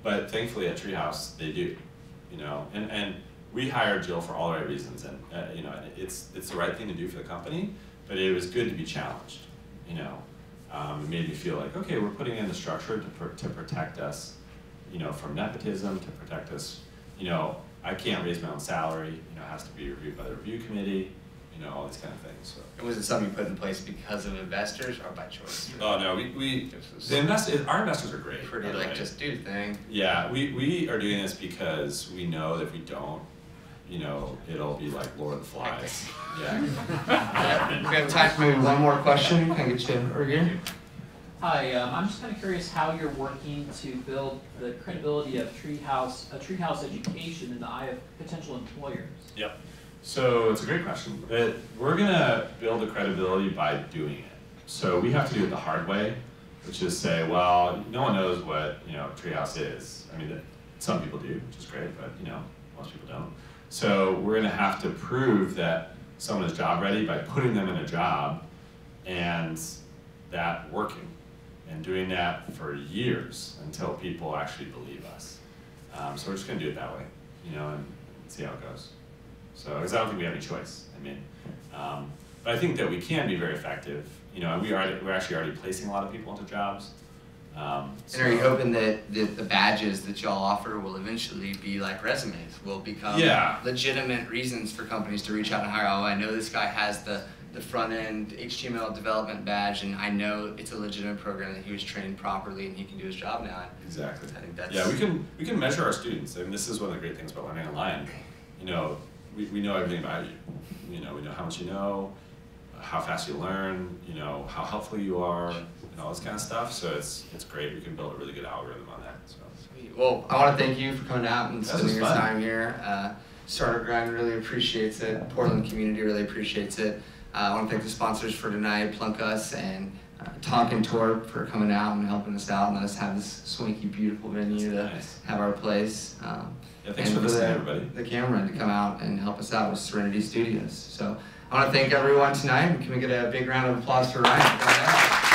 But thankfully at Treehouse, they do, you know? And we hired Jill for all the right reasons, and, you know, it's the right thing to do for the company, but it was good to be challenged, you know? It made me feel like, okay, we're putting in the structure to protect us, you know, from nepotism, to protect us, you know, I can't raise my own salary, you know, it has to be reviewed by the review committee, you know, all these kind of things. So. And was it something you put in place because of investors or by choice? Oh no, our investors are great. Pretty like just do the thing. Yeah, we are doing this because we know that if we don't, you know, it'll be like Lord of the Flies. Yeah. We have time for maybe one more question. Can I get you over here? Hi, I'm just kind of curious how you're working to build the credibility of Treehouse education in the eye of potential employers. Yep. So it's a great question. We're gonna build the credibility by doing it. So we have to do it the hard way, which is say, well, no one knows what, you know, Treehouse is. I mean, some people do, which is great, but you know, most people don't. So we're gonna have to prove that someone is job ready by putting them in a job and that working. And doing that for years until people actually believe us. So we're just going to do it that way, you know, and see how it goes. So, because I don't think we have any choice. I mean, but I think that we can be very effective. You know, we're actually already placing a lot of people into jobs. And are you hoping that the badges that y'all offer will eventually be like resumes, will become legitimate reasons for companies to reach out and hire? Oh, I know this guy has the front-end HTML development badge, and I know it's a legitimate program that he was trained properly and he can do his job now. Exactly. I think that's... Yeah, we can measure our students. I mean, this is one of the great things about learning online. You know, we know everything about you. You know, we know how much you know, how fast you learn, you know, how helpful you are, and all this kind of stuff. So it's great. We can build a really good algorithm on that. So. Sweet. Well, I want to thank you for coming out and spending your time here. Startup Grind really appreciates it. Portland community really appreciates it. I want to thank the sponsors for tonight, Plunk Us and Tonkin Torp for coming out and helping us out and let us have this swanky, beautiful venue to have our place. Yeah, thanks for listening, everybody. The camera to come out and help us out with Serenity Studios. So I want to thank everyone tonight. Can we get a big round of applause for Ryan?